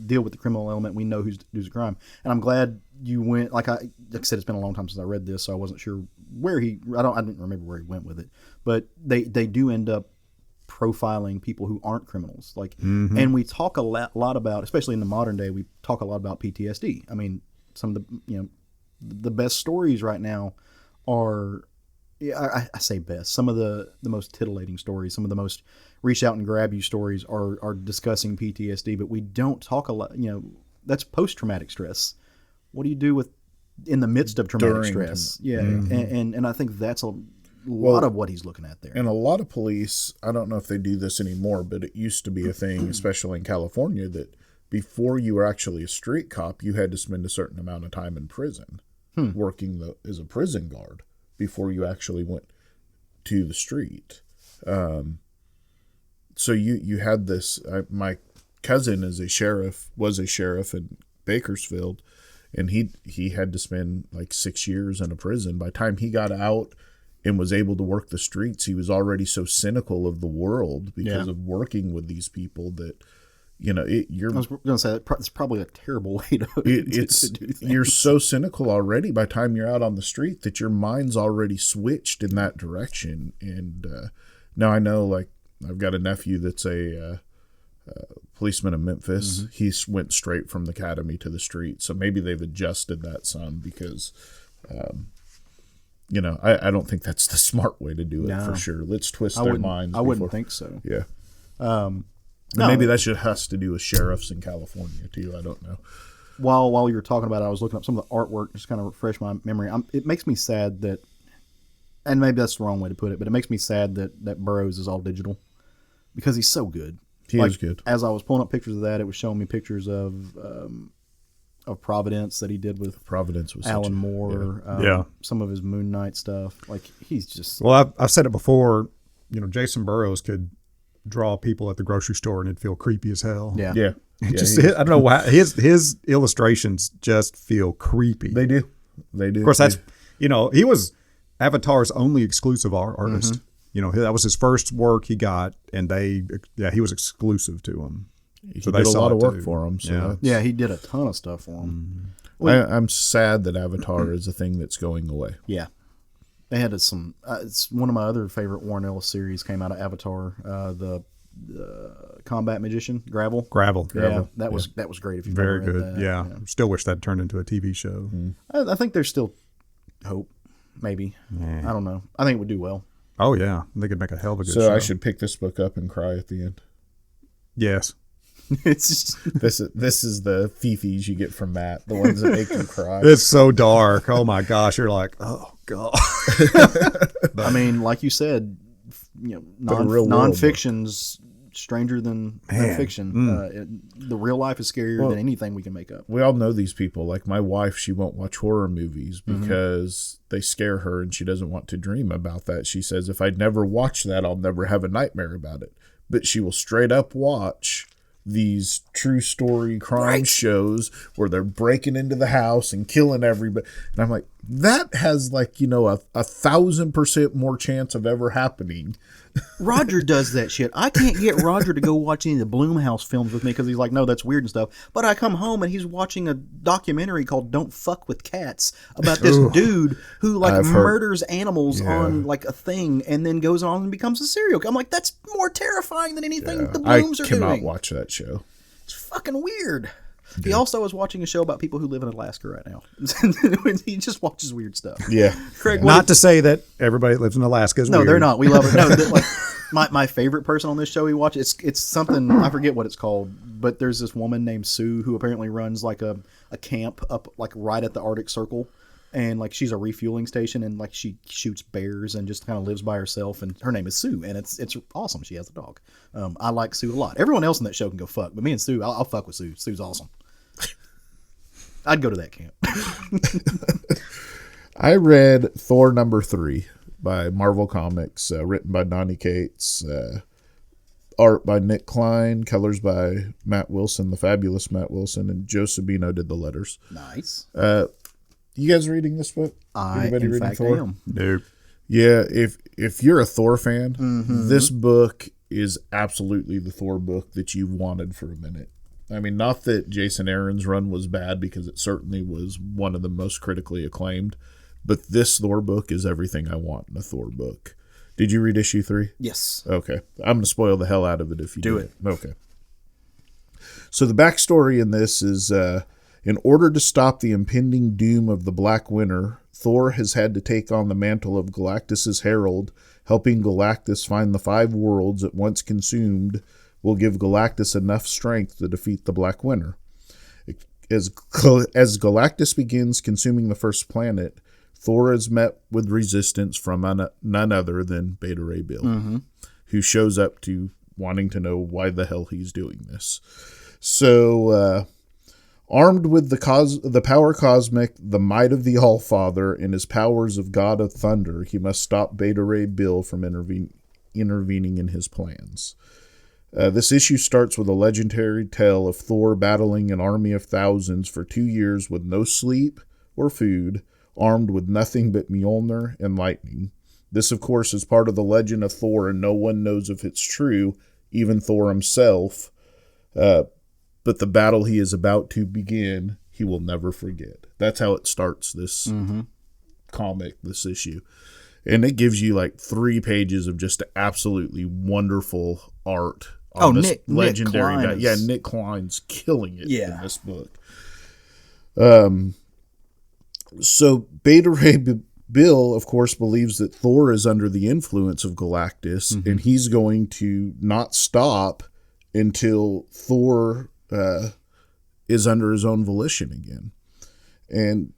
deal with the criminal element. We know who's a crime. And I'm glad you went, like I said, it's been a long time since I read this, so I wasn't sure where I didn't remember where he went with it. But they do end up profiling people who aren't criminals. And we talk a lot about, especially in the modern day, we talk a lot about PTSD. I mean, some of the best stories right now are, I say best, some of the most titillating stories, some of the most reach out and grab you stories are discussing PTSD, but we don't talk a lot, that's post-traumatic stress. What do you do in the midst of traumatic stress? Yeah. Mm-hmm. And I think that's a lot of what he's looking at there. And a lot of police, I don't know if they do this anymore, but it used to be a thing, especially in California, that before you were actually a street cop, you had to spend a certain amount of time in prison working as a prison guard before you actually went to the street. So you had this, my cousin was a sheriff in Bakersfield, and he had to spend 6 years in a prison. By the time he got out and was able to work the streets, he was already so cynical of the world because of working with these people that, I was going to say it's probably a terrible way to do things. You're so cynical already by the time you're out on the street that your mind's already switched in that direction. And now I know, I've got a nephew that's a policeman in Memphis. Mm-hmm. He went straight from the academy to the street. So maybe they've adjusted that some because, I don't think that's the smart way to do it for sure. Let's twist their minds. I wouldn't think so. Yeah. Maybe that has to do with sheriffs in California too. I don't know. While you were talking about it, I was looking up some of the artwork, just kind of refresh my memory. It makes me sad that, and maybe that's the wrong way to put it, but it makes me sad that Burroughs is all digital because he's so good. He is good. As I was pulling up pictures of that, it was showing me pictures of Providence that he did with Providence was Alan Moore. Some of his Moon Knight stuff. He's just. Well, I've said it before. Jason Burroughs could draw people at the grocery store and it'd feel creepy as hell. Yeah. I don't know why his illustrations just feel creepy. They do. Of course, that's he was Avatar's only exclusive artist. Mm-hmm. That was his first work he got, and he was exclusive to him. He did a lot of work for him. So he did a ton of stuff for him. Mm-hmm. I'm sad that Avatar is a thing that's going away. Yeah. They had some. It's one of my other favorite Warren Ellis series came out of Avatar. The Combat Magician, Gravel. Yeah, that was great. If you very good. Yeah. Still wish that turned into a TV show. Mm. I think there's still hope. Maybe. I don't know. I think it would do well. Oh yeah, they could make a hell of a good show. So I should pick this book up and cry at the end. Yes. It's just this is the fifis you get from Matt, the ones that make you cry. It's so dark. Oh my gosh, you're like, oh god. I mean, like you said, non-fiction's stranger than fiction. The real life is scarier than anything we can make up. We all know these people. Like my wife, she won't watch horror movies because they scare her and she doesn't want to dream about that. She says, if I'd never watch that, I'll never have a nightmare about it. But she will straight up watch these true story crime shows where they're breaking into the house and killing everybody. And I'm like, that has like, you know, a 1,000% more chance of ever happening. Roger does that shit. I can't get Roger to go watch any of the Blumhouse films with me because he's like, no, that's weird and stuff. But I come home and he's watching a documentary called "Don't Fuck with Cats" about this dude who like murders animals on like a thing and then goes on and becomes a serial killer. I'm like, that's more terrifying than anything the Blooms are doing. I cannot watch that show. It's fucking weird. Yeah. He also is watching a show about people who live in Alaska right now. He just watches weird stuff. Yeah. Craig, not to say that everybody that lives in Alaska is weird. No, they're not. We love it. No, like my favorite person on this show we watch, it's something, I forget what it's called, but there's this woman named Sue who apparently runs like a camp up like right at the Arctic Circle. And like she's a refueling station, and like she shoots bears and just kind of lives by herself. And her name is Sue, and it's awesome. She has a dog. I like Sue a lot. Everyone else in that show can go fuck, but me and Sue, I'll fuck with Sue. Sue's awesome. I'd go to that camp. I read Thor #3 by Marvel Comics, written by Donny Cates, art by Nick Klein, colors by Matt Wilson, the fabulous Matt Wilson, and Joe Sabino did the letters. Nice. You guys reading this book? Anybody reading Thor? I am. Nope. Yeah, if you're a Thor fan, this book is absolutely the Thor book that you've wanted for a minute. I mean, not that Jason Aaron's run was bad, because it certainly was one of the most critically acclaimed, but this Thor book is everything I want in a Thor book. Did you read issue 3? Yes. Okay. I'm going to spoil the hell out of it if you do it. Okay. So the backstory in this is... in order to stop the impending doom of the Black Winter, Thor has had to take on the mantle of Galactus' herald. Helping Galactus find the 5 worlds it once consumed will give Galactus enough strength to defeat the Black Winter. As Galactus begins consuming the first planet, Thor is met with resistance from none other than Beta Ray Bill, who shows up to wanting to know why the hell he's doing this. So... armed with the power cosmic, the might of the All-Father, and his powers of God of Thunder, he must stop Beta Ray Bill from intervening in his plans. This issue starts with a legendary tale of Thor battling an army of thousands for 2 years with no sleep or food, armed with nothing but Mjolnir and lightning. This, of course, is part of the legend of Thor, and no one knows if it's true, even Thor himself. But the battle he is about to begin, he will never forget. That's how it starts, this comic, this issue. And it gives you like 3 pages of just absolutely wonderful art on this legendary guy. Yeah, Nick Klein's killing it in this book. So Beta Ray Bill, of course, believes that Thor is under the influence of Galactus, and he's going to not stop until Thor... is under his own volition again. And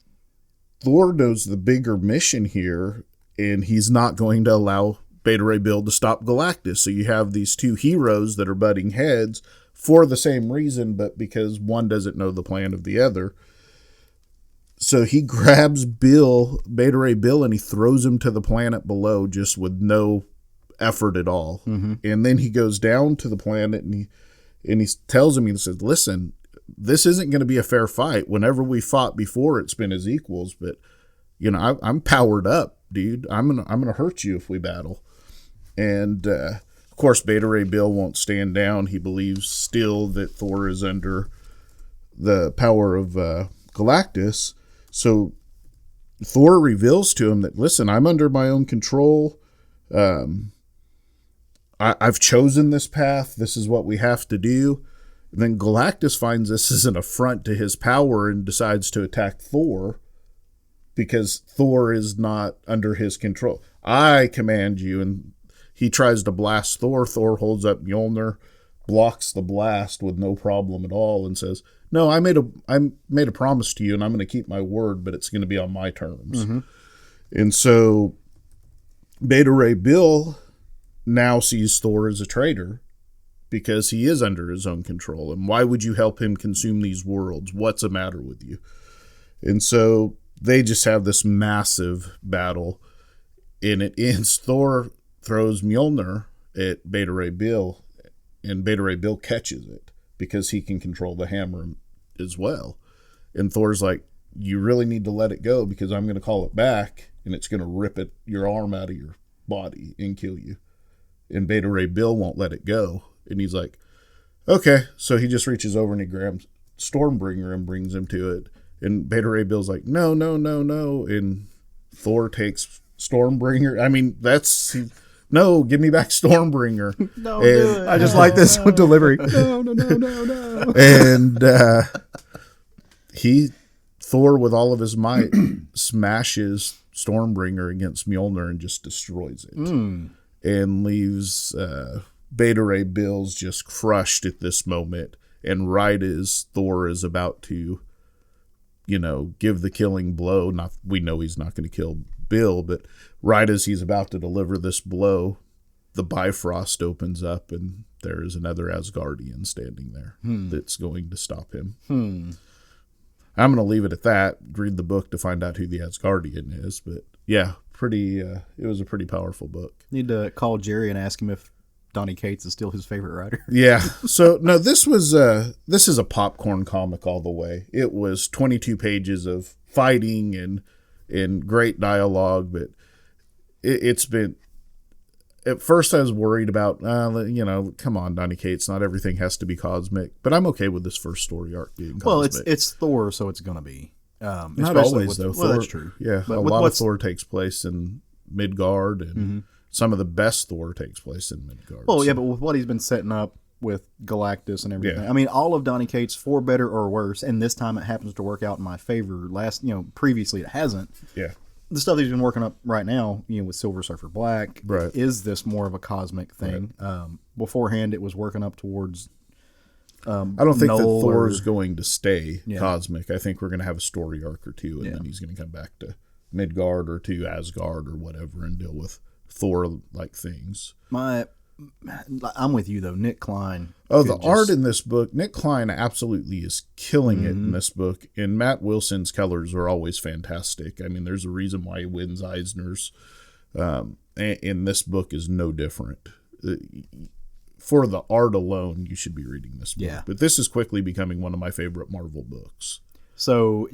Thor knows the bigger mission here, and he's not going to allow Beta Ray Bill to stop Galactus. So you have these 2 heroes that are butting heads for the same reason, but because one doesn't know the plan of the other. So he grabs Beta Ray Bill, and he throws him to the planet below just with no effort at all. And then he goes down to the planet, and he tells him, he says, listen, this isn't going to be a fair fight. Whenever we fought before, it's been as equals, but you know, I'm powered up, dude. I'm gonna hurt you if we battle. And of course, Beta Ray Bill won't stand down. He believes still that Thor is under the power of Galactus. So Thor reveals to him that, listen, I'm under my own control. I've chosen this path. This is what we have to do. And then Galactus finds this as an affront to his power and decides to attack Thor because Thor is not under his control. I command you. And he tries to blast Thor. Thor holds up Mjolnir, blocks the blast with no problem at all, and says, no, I made a promise to you, and I'm going to keep my word, but it's going to be on my terms. And so Beta Ray Bill now sees Thor as a traitor because he is under his own control. And why would you help him consume these worlds? What's the matter with you? And so they just have this massive battle, and it ends. Thor throws Mjolnir at Beta Ray Bill, and Beta Ray Bill catches it because he can control the hammer as well. And Thor's like, you really need to let it go because I'm going to call it back and it's going to rip your arm out of your body and kill you. And Beta Ray Bill won't let it go. And he's like, okay. So he just reaches over and he grabs Stormbringer and brings him to it. And Beta Ray Bill's like, no. And Thor takes Stormbringer. I mean, no, give me back Stormbringer. No, and I just like this delivery. No. And Thor, with all of his might, smashes Stormbringer against Mjolnir and just destroys it. And leaves Beta Ray Bill's just crushed at this moment. And right as Thor is about to, give the killing blow, we know he's not going to kill Bill, but right as he's about to deliver this blow, the Bifrost opens up and there is another Asgardian standing there that's going to stop him. I'm going to leave it at that. Read the book to find out who the Asgardian is, but yeah, it was a pretty powerful book. Need to call Jerry and ask him if Donny Cates is still his favorite writer. Yeah. So no, this is a popcorn comic all the way. It was 22 pages of fighting and great dialogue, but it's been. At first, I was worried about, come on, Donny Cates, not everything has to be cosmic, but I'm okay with this first story arc being cosmic. Well, it's Thor, so it's going to be. Not always, though. Well, that's true. Yeah, but a lot of Thor takes place in Midgard, and some of the best Thor takes place in Midgard. Well, yeah, but with what he's been setting up with Galactus and everything, I mean, all of Donny Cates, for better or worse, and this time it happens to work out in my favor. Previously it hasn't. Yeah. The stuff that he's been working up right now, with Silver Surfer Black, is this more of a cosmic thing? Right. Beforehand, it was working up towards. I don't think that Thor is going to stay cosmic. I think we're going to have a story arc or two, and then he's going to come back to Midgard or to Asgard or whatever and deal with Thor-like things. I'm with you, though. Nick Klein. Oh, the art in this book. Nick Klein absolutely is killing it in this book. And Matt Wilson's colors are always fantastic. I mean, there's a reason why he wins Eisner's. And this book is no different. For the art alone, you should be reading this book. Yeah. But this is quickly becoming one of my favorite Marvel books. So,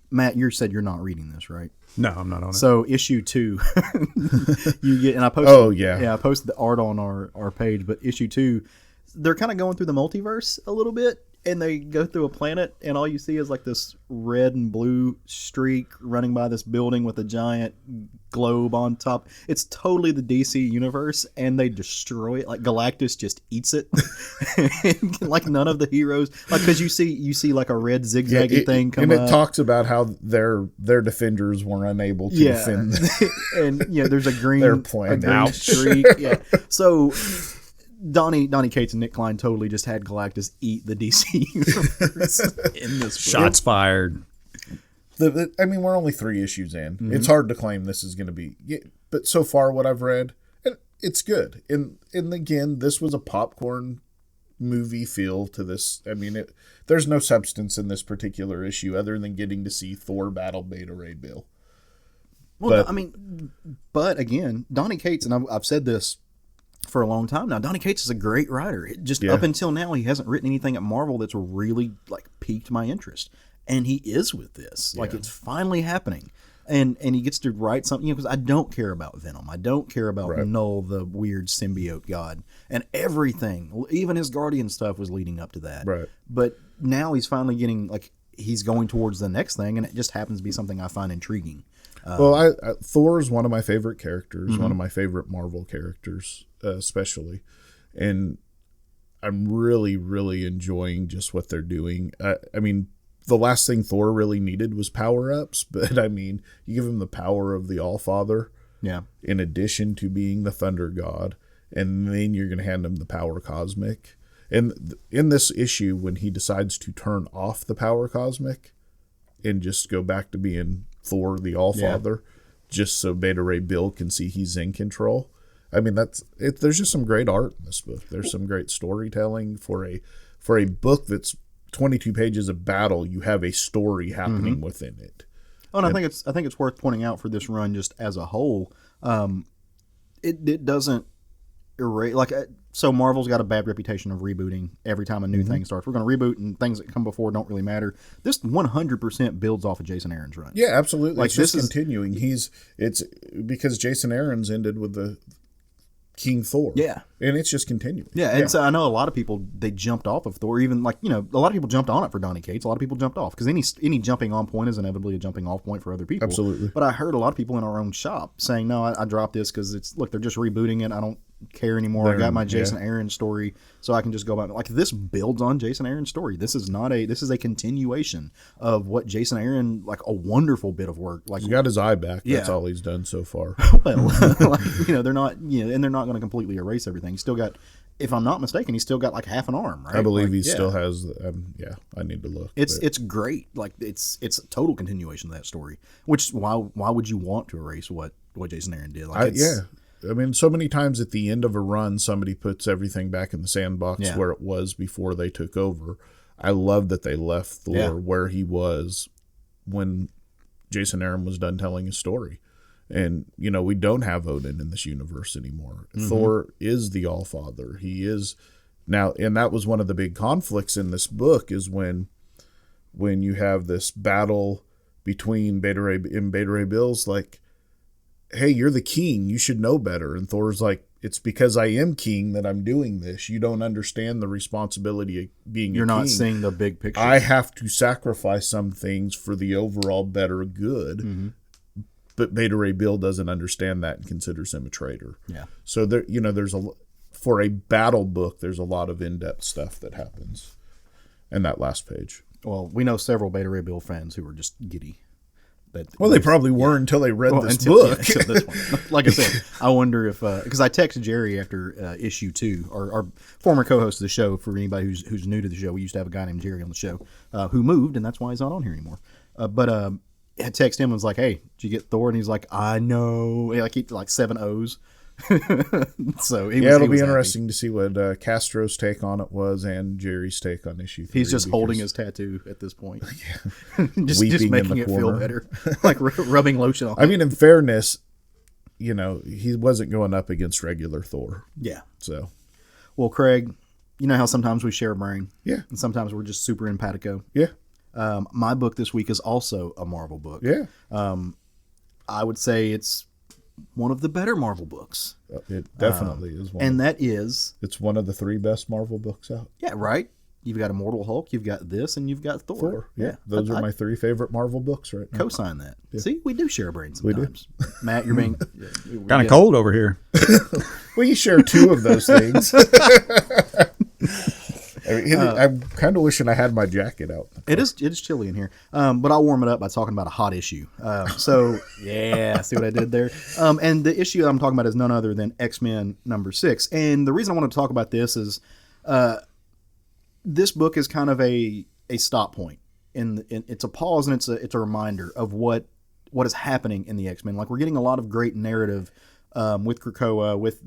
Matt, you said you're not reading this, right? No, I'm not on it. So issue 2, you get, and I posted. I posted the art on our page. But issue 2, they're kind of going through the multiverse a little bit, and they go through a planet, and all you see is like this red and blue streak running by this building with a giant globe on top. It's totally the DC universe, and they destroy it. Like Galactus just eats it, and, like none of the heroes, like because you see like a red zigzaggy thing come up, and it talks about how their defenders were unable to defend them. And there's a green, their plan out streak. Yeah, so. Donny Cates and Nick Klein totally just had Galactus eat the DC universe in this book. Shots fired. I mean, we're only 3 issues in. It's hard to claim this is going to be... But so far, what I've read, it's good. And again, this was a popcorn movie feel to this. I mean, there's no substance in this particular issue other than getting to see Thor battle Beta Ray Bill. Well, but again, Donny Cates, and I've said this for a long time now, Donny Cates is a great writer. Up until now, he hasn't written anything at Marvel that's really piqued my interest, and he is with this. It's finally happening, and he gets to write something. Because I don't care about Venom, I don't care about Null, the weird symbiote god, and everything. Even his Guardian stuff was leading up to that. Right. But now he's finally getting he's going towards the next thing, and it just happens to be something I find intriguing. Well, Thor is one of my favorite characters, one of my favorite Marvel characters, especially. And I'm really, really enjoying just what they're doing. I mean, the last thing Thor really needed was power-ups, but I mean, you give him the power of the All-Father, in addition to being the Thunder God, and then you're going to hand him the power cosmic. And in this issue, when he decides to turn off the power cosmic and just go back to being Thor, the All-Father, just so Beta Ray Bill can see he's in control. I mean, there's just some great art in this book. There's some great storytelling for a book that's 22 pages of battle. You have a story happening within it. Oh, and I think it's worth pointing out for this run just as a whole. It doesn't erase so Marvel's got a bad reputation of rebooting every time a new thing starts. We're going to reboot, and things that come before don't really matter. This 100% builds off of Jason Aaron's run. Yeah, absolutely. Like, this is continuing. It's because Jason Aaron's ended with the King Thor. Yeah. And it's just continuing. Yeah, and so I know a lot of people, they jumped off of Thor. Even a lot of people jumped on it for Donny Cates. A lot of people jumped off because any jumping on point is inevitably a jumping off point for other people. Absolutely. But I heard a lot of people in our own shop saying, no, I dropped this because they're just rebooting it. I don't care anymore. I got my Jason Aaron story, so I can just go back. Like, this builds on Jason Aaron's story. This is a continuation of what Jason Aaron, like, a wonderful bit of work. Like, he's got his eye back. That's all he's done so far. Well, they're not, and they're not going to completely erase everything. He's still got, if I'm not mistaken, he's still got like half an arm, right? I believe he still has. I need to look. It's great. Like, it's a total continuation of that story. Which why would you want to erase what Jason Aaron did? Like, I mean, so many times at the end of a run, somebody puts everything back in the sandbox where it was before they took over. I love that they left Thor where he was when Jason Aaron was done telling his story. And, we don't have Odin in this universe anymore. Mm-hmm. Thor is the All-Father. He is now, and that was one of the big conflicts in this book, is when you have this battle between Beta Ray Bill's like, hey, you're the king. You should know better. And Thor's like, it's because I am king that I'm doing this. You don't understand the responsibility of being a king. You're not seeing the big picture. I have to sacrifice some things for the overall better good. Mm-hmm. But Beta Ray Bill doesn't understand that and considers him a traitor. Yeah. So there, for a battle book, there's a lot of in-depth stuff that happens in that last page. Well, we know several Beta Ray Bill fans who were just giddy. They probably were until they read this book. Until this one. Like I said, I wonder if because I texted Jerry after issue 2, our former co-host of the show. For anybody who's new to the show, we used to have a guy named Jerry on the show who moved, and that's why he's not on here anymore. But I texted him and was like, "Hey, did you get Thor?" And he's like, "I know." He 7 O's. So it'll be interesting to see what Castro's take on it was and Jerry's take on issue 3. He's just holding his tattoo at this point, just making it feel better, like rubbing lotion on. I mean, in fairness, he wasn't going up against regular Thor. Yeah. So, well, Craig, you know how sometimes we share a brain, yeah, and sometimes we're just super empatico, yeah. My book this week is also a Marvel book. Yeah. I would say it's one of the better Marvel books. It definitely is one. And that is... It's one of the 3 best Marvel books out. Yeah, right? You've got Immortal Hulk, you've got this, and you've got Thor. Yeah. Those are my 3 favorite Marvel books right now. Co-sign that. Yeah. See, we do share a brain sometimes. We do. Matt, you're being... kind of cold over here. Well, you share 2 of those things. I'm kind of wishing I had my jacket out. It is chilly in here, but I'll warm it up by talking about a hot issue. So yeah, see what I did there? And the issue I'm talking about is none other than X-Men number 6. And the reason I want to talk about this is this book is kind of a stop point. It's a pause, and it's a reminder of what is happening in the X-Men. Like, we're getting a lot of great narrative with Krakoa, with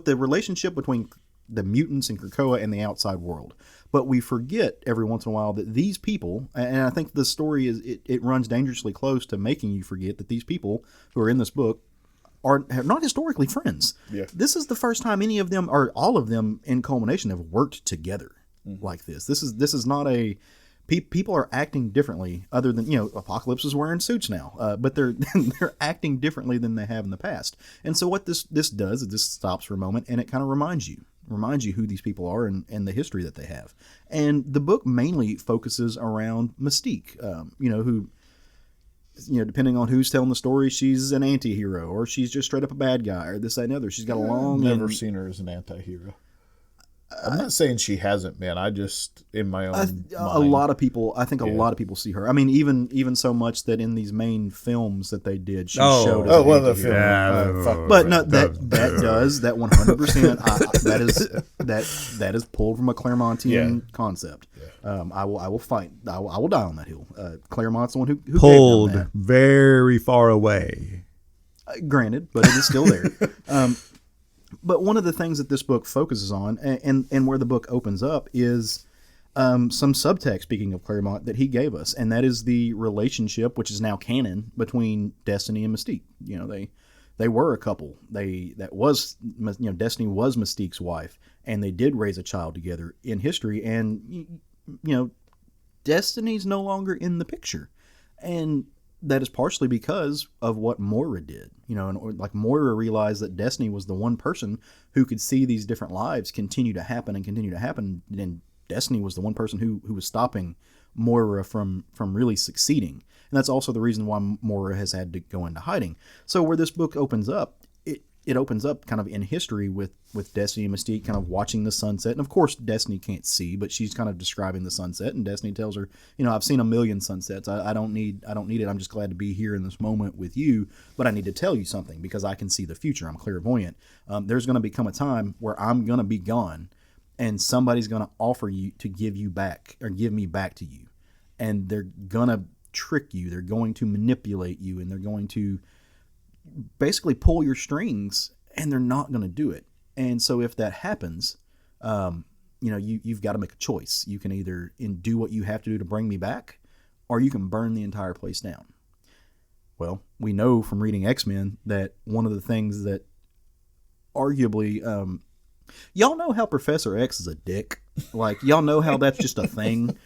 the relationship between the mutants in Krakoa and the outside world. But we forget every once in a while that these people, and I think the story it runs dangerously close to making you forget that these people who are in this book are not historically friends. Yeah. This is the first time any of them, or all of them in culmination, have worked together like this. This is not a... People are acting differently, other than, Apocalypse is wearing suits now, but they're acting differently than they have in the past. And so what this does is this stops for a moment, and it kind of reminds you who these people are and the history that they have. And the book mainly focuses around Mystique, who, depending on who's telling the story, she's an anti-hero, or she's just straight up a bad guy, or this, that, and the other. She's got a long... I've never seen her as an anti-hero. I'm not saying she hasn't been. I just, in my own mind. A lot of people see her. I mean, even so much that in these main films that they did, she showed as the film. Yeah, but no, that 100%. That is pulled from a Claremontian concept. Yeah. I will fight. I will die on that hill. Claremont's the one who pulled gave them that. Very far away. Granted, but it is still there. But one of the things that this book focuses on, and where the book opens up, is some subtext, speaking of Claremont, that he gave us, and that is the relationship, which is now canon, between Destiny and Mystique. they were a couple. Destiny was Mystique's wife, and they did raise a child together in history. And Destiny's no longer in the picture, and that is partially because of what Moira did. And like Moira realized that Destiny was the one person who could see these different lives continue to happen, and Destiny was the one person who was stopping Moira from really succeeding. And that's also the reason why Moira has had to go into hiding. So where this book opens up, it opens up kind of in history with Destiny and Mystique kind of watching the sunset. And of course, Destiny can't see, but she's kind of describing the sunset. And Destiny tells her, I've seen a million sunsets. I don't need it. I'm just glad to be here in this moment with you. But I need to tell you something because I can see the future. I'm clairvoyant. There's going to become a time where I'm going to be gone, and somebody's going to offer you to give me back to you. And they're going to trick you. They're going to manipulate you, and they're going to basically pull your strings, and they're not going to do it. And so if that happens, you've got to make a choice. You can either do what you have to do to bring me back, or you can burn the entire place down. Well, we know from reading X-Men that one of the things that arguably, y'all know how Professor X is a dick. Like, y'all know how that's just a thing.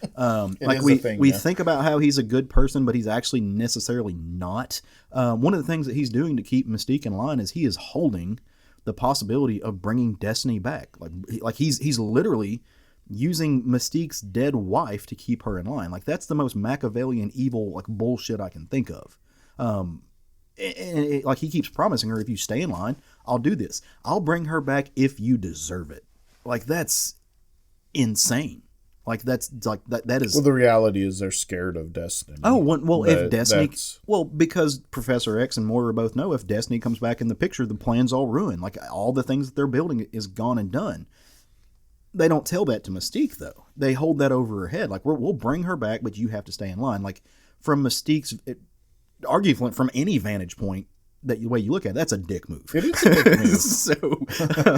We think about how he's a good person, but he's actually necessarily not. One of the things that he's doing to keep Mystique in line is he is holding the possibility of bringing Destiny back. Like he's literally using Mystique's dead wife to keep her in line. Like, that's the most Machiavellian evil, like, bullshit I can think of. Like, he keeps promising her, if you stay in line, I'll do this. I'll bring her back if you deserve it. Like, that's insane. Like, that is. Well, the reality is they're scared of Destiny. If Destiny, because Professor X and Moira both know if Destiny comes back in the picture, the plan's all ruined. Like, all the things that they're building is gone and done. They don't tell that to Mystique, though. They hold that over her head. Like, we'll bring her back, but you have to stay in line. Like, from Mystique's, arguably from any vantage point, that way you look at it, that's a dick move. It is a dick move. So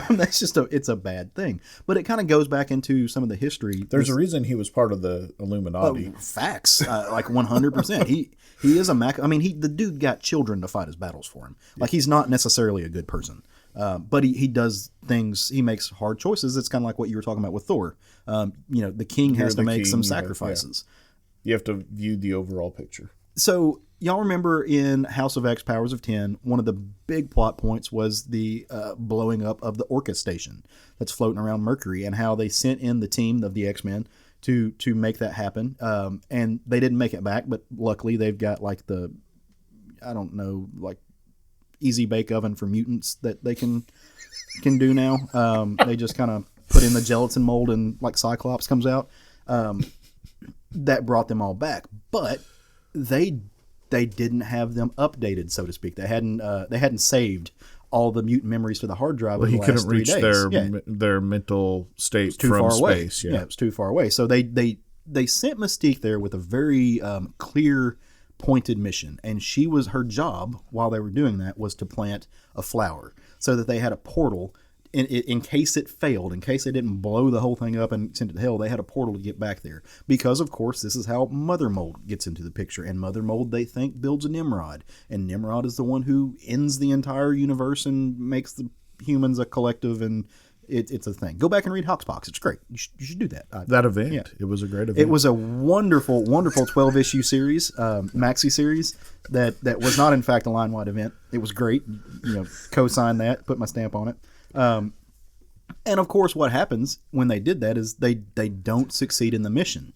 that's just it's a bad thing. But it kind of goes back into some of the history. There's a reason he was part of the Illuminati. Facts, like 100%. He is a the dude got children to fight his battles for him. Like, he's not necessarily a good person. But he does things. He makes hard choices. It's kind of like what you were talking about with Thor. The king has to make some sacrifices. You have to view the overall picture. So y'all remember in House of X, Powers of 10, one of the big plot points was the blowing up of the Orca station that's floating around Mercury, and how they sent in the team of the X-Men to make that happen. And they didn't make it back, but luckily they've got like easy bake oven for mutants that they can do now. They just kind of put in the gelatin mold and like Cyclops comes out. That brought them all back, but they didn't have them updated, so to speak. They hadn't saved all the mutant memories to the hard drive. Well, he couldn't reach their mental state from space. Yeah, it was too far away. So they sent Mystique there with a very clear, pointed mission, and her job while they were doing that was to plant a flower so that they had a portal in case it failed, in case they didn't blow the whole thing up and send it to hell. They had a portal to get back there, because of course this is how Mother Mold gets into the picture, and Mother Mold, they think, builds a Nimrod, and Nimrod is the one who ends the entire universe and makes the humans a collective, and it's a thing. Go back and read Hoxpox. It's great. You should do that. That event. It was a great event. It was a wonderful 12-issue series, maxi series, that was not in fact a line-wide event. It was great. Co-signed that, put my stamp on it. And of course, what happens when they did that is they don't succeed in the mission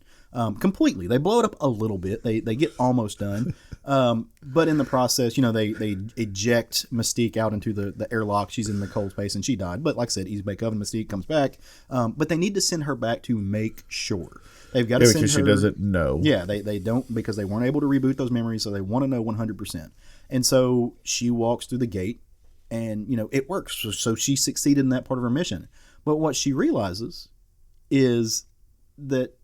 completely. They blow it up a little bit. They get almost done. But in the process, they eject Mystique out into the airlock. She's in the cold space and she died. But like I said, Easy Bake Oven Mystique comes back. But they need to send her back to make sure. They've got to send her. Because she doesn't know. Yeah, they don't, because they weren't able to reboot those memories, so they want to know 100%. And so she walks through the gate, and it works. So she succeeded in that part of her mission. But what she realizes is that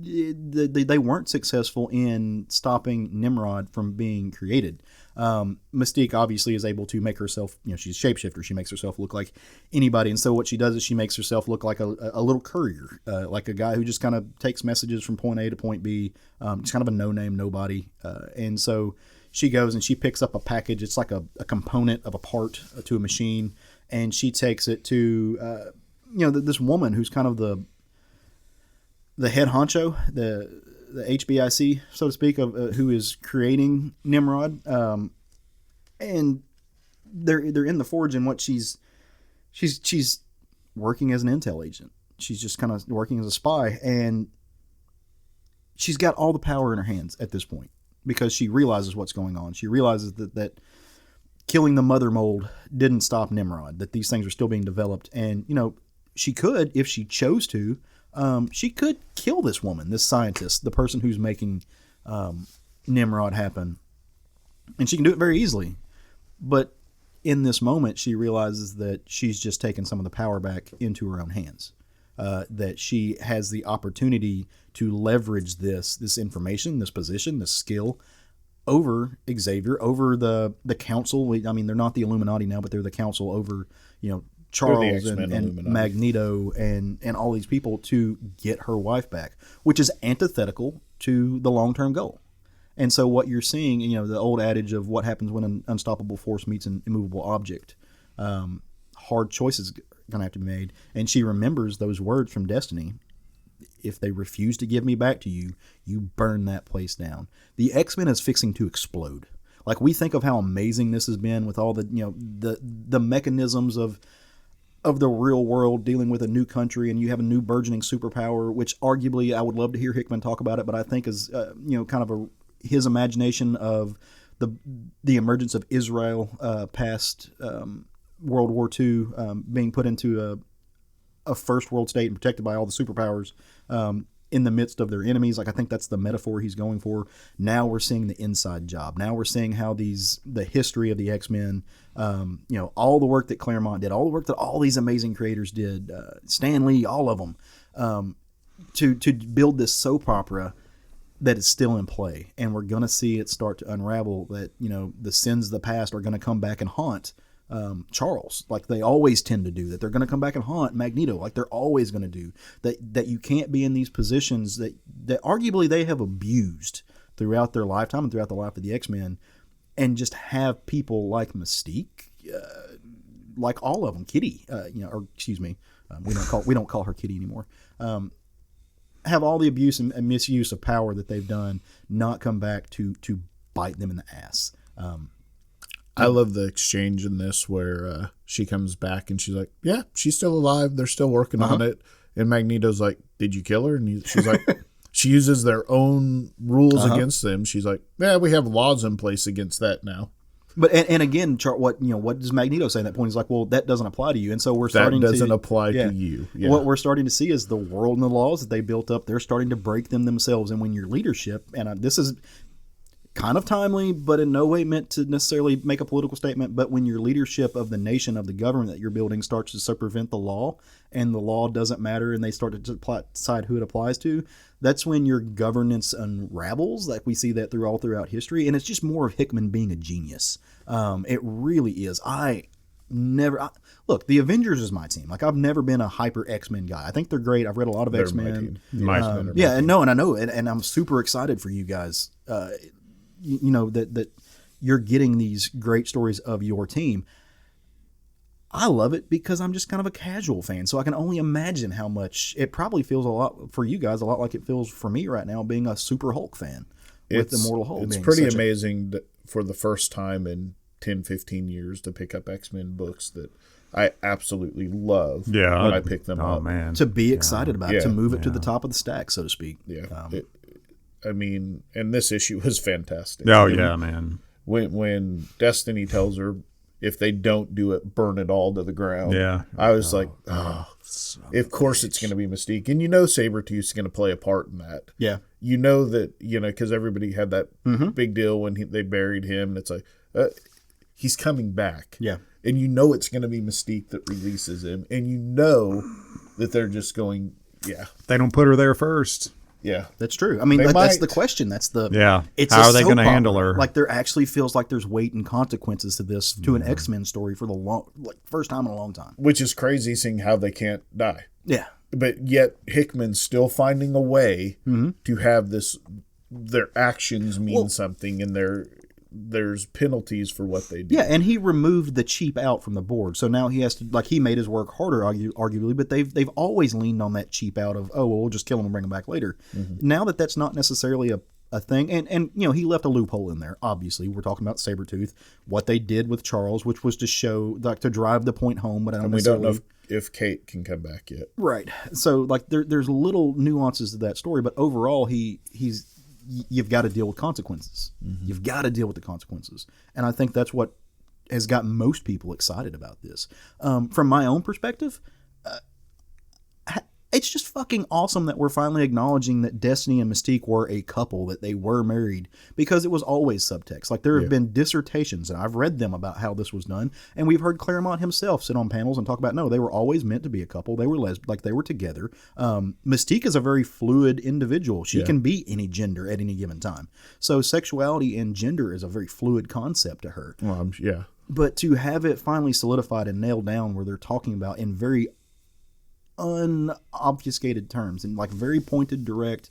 they weren't successful in stopping Nimrod from being created. Mystique obviously is able to make herself, she's a shapeshifter. She makes herself look like anybody. And so what she does is she makes herself look like a little courier, like a guy who just kind of takes messages from point A to point B, just kind of a no-name nobody. And so she goes and she picks up a package. It's like a component of a part to a machine, and she takes it to this woman who's kind of the head honcho, the HBIC, so to speak, of who is creating Nimrod, and they're in the forge, and what she's working as an intel agent. She's just kind of working as a spy, and she's got all the power in her hands at this point because she realizes what's going on. She realizes that killing the mother mold didn't stop Nimrod, that these things are still being developed. And, she could, if she chose to, she could kill this woman, this scientist, the person who's making Nimrod happen. And she can do it very easily. But in this moment, she realizes that she's just taken some of the power back into her own hands. That she has the opportunity to leverage this information, this position, this skill over Xavier, over the council. I mean, they're not the Illuminati now, but they're the council over, Charles and Magneto and all these people to get her wife back, which is antithetical to the long-term goal. And so what you're seeing, the old adage of what happens when an unstoppable force meets an immovable object, hard choices going to have to be made. And she remembers those words from Destiny. If they refuse to give me back to you, you burn that place down. The X-Men is fixing to explode. Like, we think of how amazing this has been with all the, the mechanisms of the real world dealing with a new country, and you have a new burgeoning superpower, which arguably I would love to hear Hickman talk about it, but I think is, kind of his imagination of the emergence of Israel past World War II, being put into a first world state and protected by all the superpowers in the midst of their enemies. Like, I think that's the metaphor he's going for. Now we're seeing the inside job. Now we're seeing how the history of the X-Men, all the work that Claremont did, all the work that all these amazing creators did, Stan Lee, all of them, to build this soap opera that is still in play. And we're going to see it start to unravel, that, the sins of the past are going to come back and haunt Charles, like they always tend to do, that they're going to come back and haunt Magneto, like they're always going to do, that you can't be in these positions that arguably they have abused throughout their lifetime and throughout the life of the X-Men, and just have people like Mystique, like all of them, Kitty, or excuse me, we don't call her Kitty anymore, have all the abuse and misuse of power that they've done not come back to bite them in the ass. I love the exchange in this where she comes back and she's like, yeah, she's still alive. They're still working on it. And Magneto's like, did you kill her? And she's like, she uses their own rules against them. She's like, yeah, we have laws in place against that now. But and again, what does Magneto say at that point? He's like, well, that doesn't apply to you. And so that doesn't apply to you. Yeah. What we're starting to see is the world and the laws that they built up, they're starting to break them themselves. And when your leadership, and this is kind of timely, but in no way meant to necessarily make a political statement, but when your leadership of the nation, of the government that you're building, starts to circumvent the law, and the law doesn't matter, and they start to decide who it applies to, that's when your governance unravels. Like, we see that throughout history, and it's just more of Hickman being a genius. It really is. Look, the Avengers is my team. Like, I've never been a hyper X-Men guy. I think they're great. I've read a lot of X-Men. I know, and I'm super excited for you guys. That you're getting these great stories of your team. I love it because I'm just kind of a casual fan, so I can only imagine how much it probably feels a lot for you guys, a lot like it feels for me right now, being a Super Hulk fan with Immortal Hulk. It's pretty amazing for the first time in 10, 15 years to pick up X-Men books that I absolutely love when I pick them up. Man. To be excited about it, to move it to the top of the stack, so to speak. Yeah. And this issue was fantastic. Oh, yeah, man. When Destiny tells her, if they don't do it, burn it all to the ground. Yeah. I was like, of course it's going to be Mystique. And Sabretooth's going to play a part in that. Yeah. That, because everybody had that big deal when they buried him. And it's like, he's coming back. Yeah. And it's going to be Mystique that releases him. And that they're just going, They don't put her there first. Yeah, that's true. I mean, that's the question. That's the How are they going to handle her? Like, there actually feels like there's weight and consequences to this, to an X-Men story for the first time in a long time. Which is crazy, seeing how they can't die. Yeah, but yet Hickman's still finding a way to have this. Their actions mean something, and there's penalties for what they do. Yeah, and he removed the cheap out from the board, so now he has to, like, he made his work harder, arguably. But they've always leaned on that cheap out of, oh, well, we'll just kill him and bring him back later. Now that's not necessarily a thing, and he left a loophole in there. Obviously, we're talking about Sabretooth, what they did with Charles, which was to show, like, to drive the point home. But we don't know if Kate can come back yet. Right. So, like, there's little nuances to that story, but overall, you've got to deal with consequences. You've got to deal with the consequences. And I think that's what has got most people excited about this. From my own perspective, it's just fucking awesome that we're finally acknowledging that Destiny and Mystique were a couple, that they were married, because it was always subtext. Like, there have been dissertations, and I've read them about how this was done, and we've heard Claremont himself sit on panels and talk about, no, they were always meant to be a couple. They were they were together. Mystique is a very fluid individual. She can be any gender at any given time. So sexuality and gender is a very fluid concept to her. Well, yeah. But to have it finally solidified and nailed down where they're talking about in very unobfuscated terms and, like, very pointed, direct,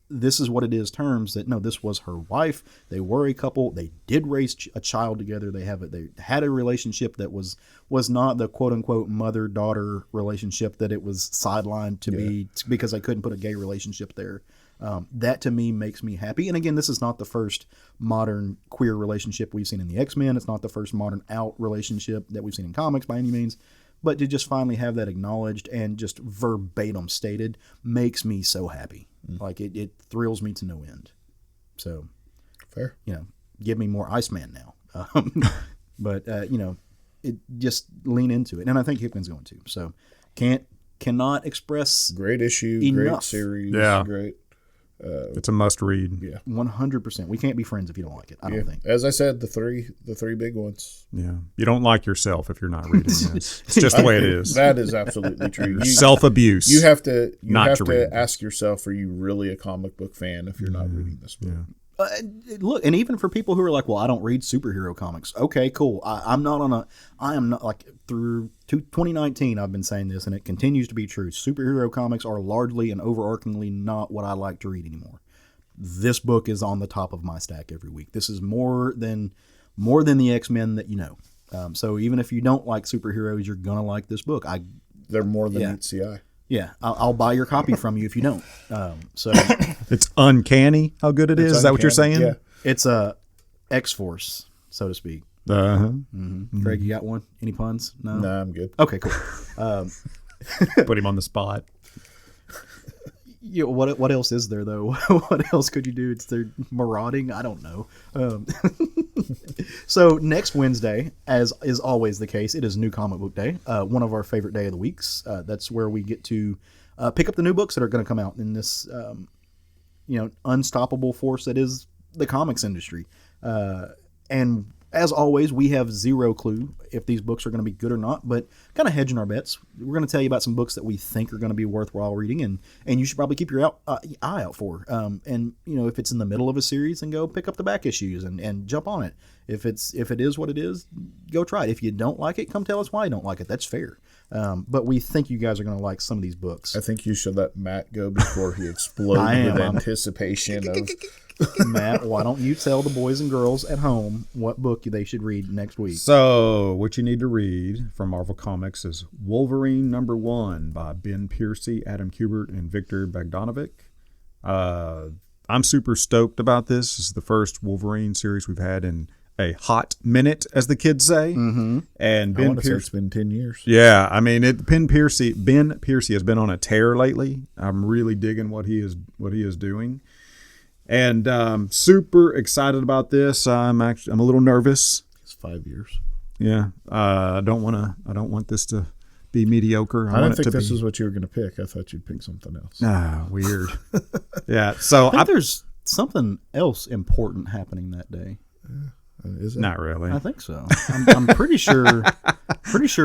this is what it is terms, that no, this was her wife, they were a couple, they did raise a child together, they had a relationship that was not the quote-unquote mother-daughter relationship that it was sidelined to be, because they couldn't put a gay relationship there. That to me makes me happy. And again, this is not the first modern queer relationship we've seen in the X-Men. It's not the first modern out relationship that we've seen in comics by any means. But to just finally have that acknowledged and just verbatim stated makes me so happy. Like, it thrills me to no end. So, fair. Give me more Iceman now. But it just lean into it, and I think Hickman's going to. So, cannot express great issue, enough. Great series, great. It's a must read. Yeah, 100%. We can't be friends if you don't like it. I don't think. As I said, the three big ones. Yeah, you don't like yourself if you're not reading this. It's just the way it is. That is absolutely true. Self-abuse. You have to ask yourself: are you really a comic book fan if you're not reading this book? Yeah. Look, and even for people who are like, well, I don't read superhero comics. Okay, cool. I am not like, through 2019, I've been saying this, and it continues to be true. Superhero comics are largely and overarchingly not what I like to read anymore. This book is on the top of my stack every week. This is more than the X-Men that you know. So even if you don't like superheroes, you're gonna like this book. They're more than meets the eye. Yeah, I'll buy your copy from you if you don't. So it's uncanny how good it is. Is that what you're saying? Yeah, it's a X-Force, so to speak. Greg, you got one? Any puns? No, I'm good. Okay, cool. Put him on the spot. What else is there though? What else could you do? It's their marauding. I don't know. So next Wednesday, as is always the case, it is New Comic Book Day. One of our favorite day of the weeks. That's where we get to pick up the new books that are going to come out in this, unstoppable force that is the comics industry. And as always, we have zero clue if these books are going to be good or not, but kind of hedging our bets. We're going to tell you about some books that we think are going to be worthwhile reading, and you should probably keep your eye out for. And if it's in the middle of a series, then go pick up the back issues and jump on it. If it is what it is, go try it. If you don't like it, come tell us why you don't like it. That's fair. But we think you guys are going to like some of these books. I think you should let Matt go before he explodes with anticipation of... Matt, why don't you tell the boys and girls at home what book they should read next week? So, what you need to read from Marvel Comics is Wolverine #1 by Ben Piercy, Adam Kubert, and Victor Bogdanovic. I'm super stoked about this. This is the first Wolverine series we've had in a hot minute, as the kids say. Mm-hmm. And Ben Piercy, it's been 10 years. Yeah, I mean, Ben Piercy has been on a tear lately. I'm really digging what he is doing. And super excited about this. I'm a little nervous. It's 5 years. Yeah. I don't want this to be mediocre. I don't think this is what you were going to pick. I thought you'd pick something else. Weird. Yeah. So I think there's something else important happening that day. Is it? Not really. I think so. I'm pretty sure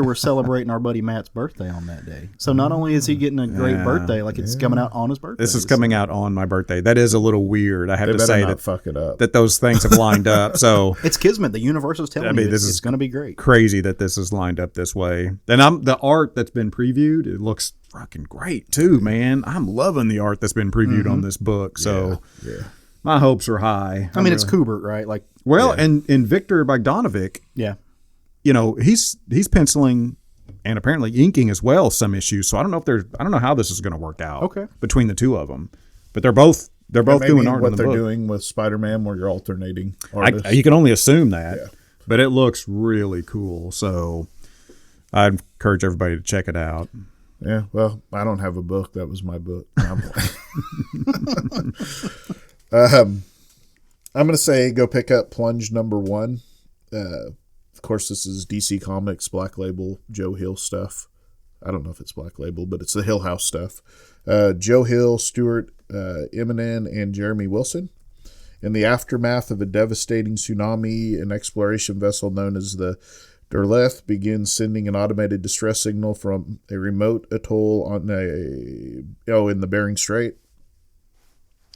we're celebrating our buddy Matt's birthday on that day. So not only is he getting a great birthday, like it's coming out on his birthday. This is coming out on my birthday. That is a little weird. I have to say that fuck it up. That those things have lined up. So it's kismet. The universe is telling you it's going to be great. Crazy that this is lined up this way. And the art that's been previewed, it looks fucking great too, man. I'm loving the art that's been previewed on this book. So yeah. My hopes are high. I mean, it's Kubert, right? Like, and Victor Bogdanovic, he's penciling and apparently inking as well some issues. So I don't know how this is going to work out between the two of them. But they're both doing art in the book. What they're doing with Spider-Man, where you're alternating artists. You can only assume that, but it looks really cool. So I encourage everybody to check it out. Yeah, well, I don't have a book. That was my book. I'm going to say go pick up Plunge #1. Of course, this is DC Comics Black Label Joe Hill stuff. I don't know if it's Black Label, but it's the Hill House stuff. Joe Hill, Stuart Immonen, and Jeremy Wilson. In the aftermath of a devastating tsunami, an exploration vessel known as the Derleth begins sending an automated distress signal from a remote atoll in the Bering Strait,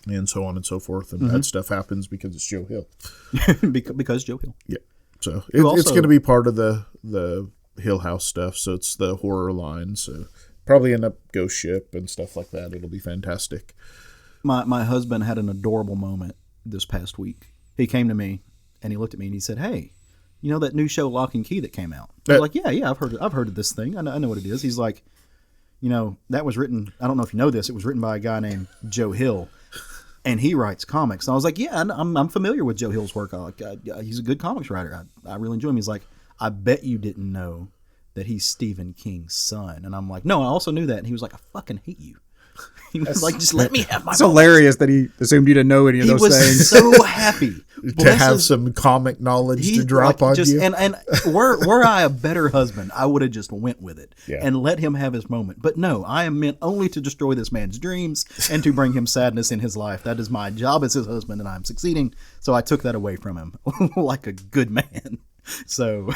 and so on and so forth. And bad stuff happens because it's Joe Hill. because Joe Hill. Yeah. So it's going to be part of the Hill House stuff. So it's the horror line. So probably end up Ghost Ship and stuff like that. It'll be fantastic. My husband had an adorable moment this past week. He came to me and he looked at me and he said, "Hey, you know that new show Lock and Key that came out?" I was like, "Yeah, I've heard of this thing. I know what it is." He's like, "That was written. I don't know if you know this. It was written by a guy named Joe Hill, and he writes comics." And I was like, "Yeah, I'm familiar with Joe Hill's work. He's a good comics writer. I really enjoy him." He's like, "I bet you didn't know that he's Stephen King's son." And I'm like, "No, I also knew that." And he was like, "I fucking hate you." He was like, "Just let me have my." It's hilarious that he assumed you didn't know any of those things. He was so happy to have some comic knowledge to drop on you. And were I a better husband, I would have just went with it and let him have his moment. But no, I am meant only to destroy this man's dreams and to bring him sadness in his life. That is my job as his husband, and I'm succeeding. So I took that away from him like a good man. So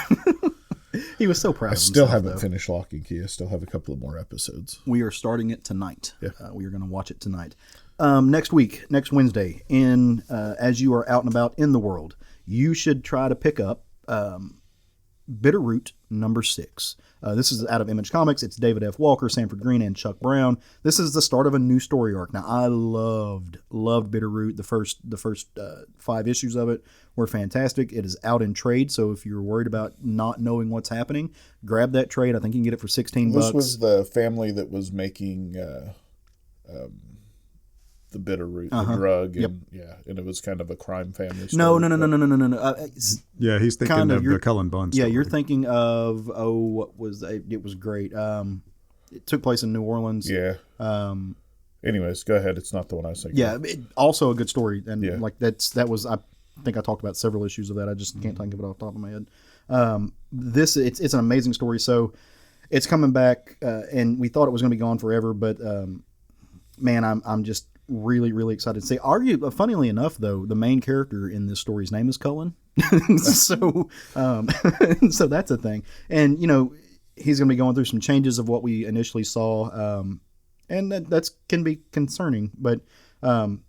he was so proud of himself. I still haven't finished Lock and Key. I still have a couple of more episodes. We are starting it tonight. Yeah. We are going to watch it tonight. Next Wednesday, as you are out and about in the world, you should try to pick up Bitterroot #6. This is out of Image Comics. It's David F. Walker, Sanford Green, and Chuck Brown. This is the start of a new story arc. Now, I loved Bitterroot. The first 5 issues of it were fantastic. It is out in trade, so if you're worried about not knowing what's happening, grab that trade. I think you can get it for $16. This was the family that was making the Bitterroot, the drug, and and it was kind of a crime family story. No. He's thinking of the Cullen Bunn story. Yeah, you're thinking of what was it was great. It took place in New Orleans. Yeah. Anyways, go ahead. It's not the one I was thinking. Yeah, also a good story, and that was I think I talked about several issues of that. I just can't think of it off the top of my head. It's an amazing story. So it's coming back, and we thought it was going to be gone forever, but man, I'm just really, really excited to see. Funnily enough, though, the main character in this story's name is Cullen. So that's a thing. And, he's going to be going through some changes of what we initially saw. And that can be concerning, but, things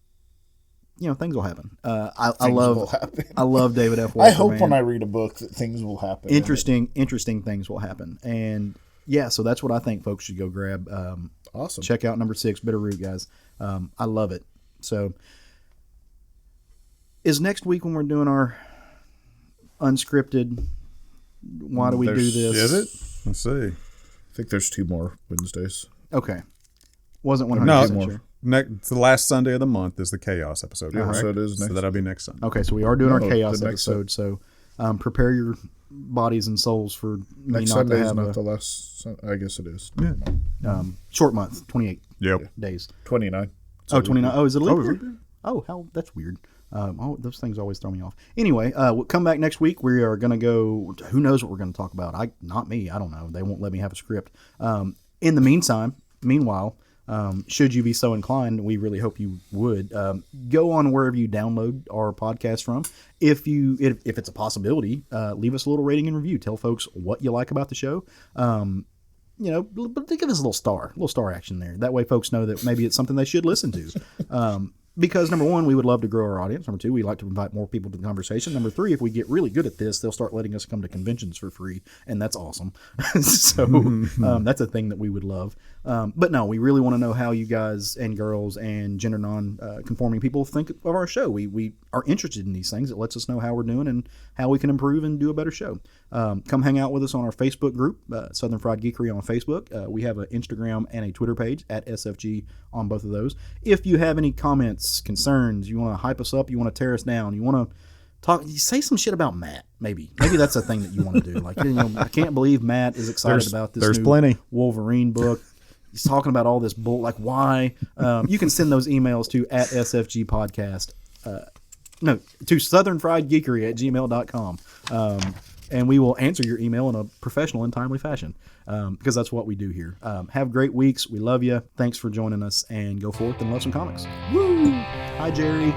will happen. I love David F. Walker. I hope when I read a book that things will happen. Interesting things will happen. And yeah, so that's what I think folks should go grab. Awesome. Check out #6, Bitterroot, guys. I love it. So, is next week when we're doing our unscripted, why do we do this? Is it? Let's see. I think there's 2 more Wednesdays. Okay. Wasn't 100% sure. It's the last Sunday of the month is the Chaos episode. Yeah, right? so it is next. So that'll be next Sunday. Okay, so we are doing our Chaos episode. So prepare your bodies and souls for next Sunday is not the last. I guess it is. Yeah. Short month, 28 days. 29. 29. Oh, is it a leap year? Oh, how that's weird. Those things always throw me off. Anyway, we'll come back next week. We are going to go. Who knows what we're going to talk about? Not me. I don't know. They won't let me have a script. In the meanwhile, should you be so inclined, we really hope you would go on wherever you download our podcast from. If it's a possibility, leave us a little rating and review. Tell folks what you like about the show. But give us a little star action there. That way folks know that maybe it's something they should listen to. Because number one, we would love to grow our audience. Number two, we like to invite more people to the conversation. Number three, if we get really good at this, they'll start letting us come to conventions for free, and that's awesome. So that's a thing that we would love. But no, we really want to know how you guys and girls and gender non-conforming people think of our show. We are interested in these things. It lets us know how we're doing and how we can improve and do a better show. Come hang out with us on our Facebook group, Southern Fried Geekery on Facebook. We have an Instagram and a Twitter page at SFG on both of those. If you have any comments, concerns, you want to hype us up, you want to tear us down, you want to talk, say some shit about Matt. Maybe that's a thing that you want to do. Like, I can't believe Matt is excited about this new plenty. Wolverine book. He's talking about all this bull. Like, why? You can send those emails to at SFG Podcast. To southernfriedgeekery@gmail.com. And we will answer your email in a professional and timely fashion, because that's what we do here. Have great weeks. We love you. Thanks for joining us, and go forth and love some comics. Woo! Hi, Jerry.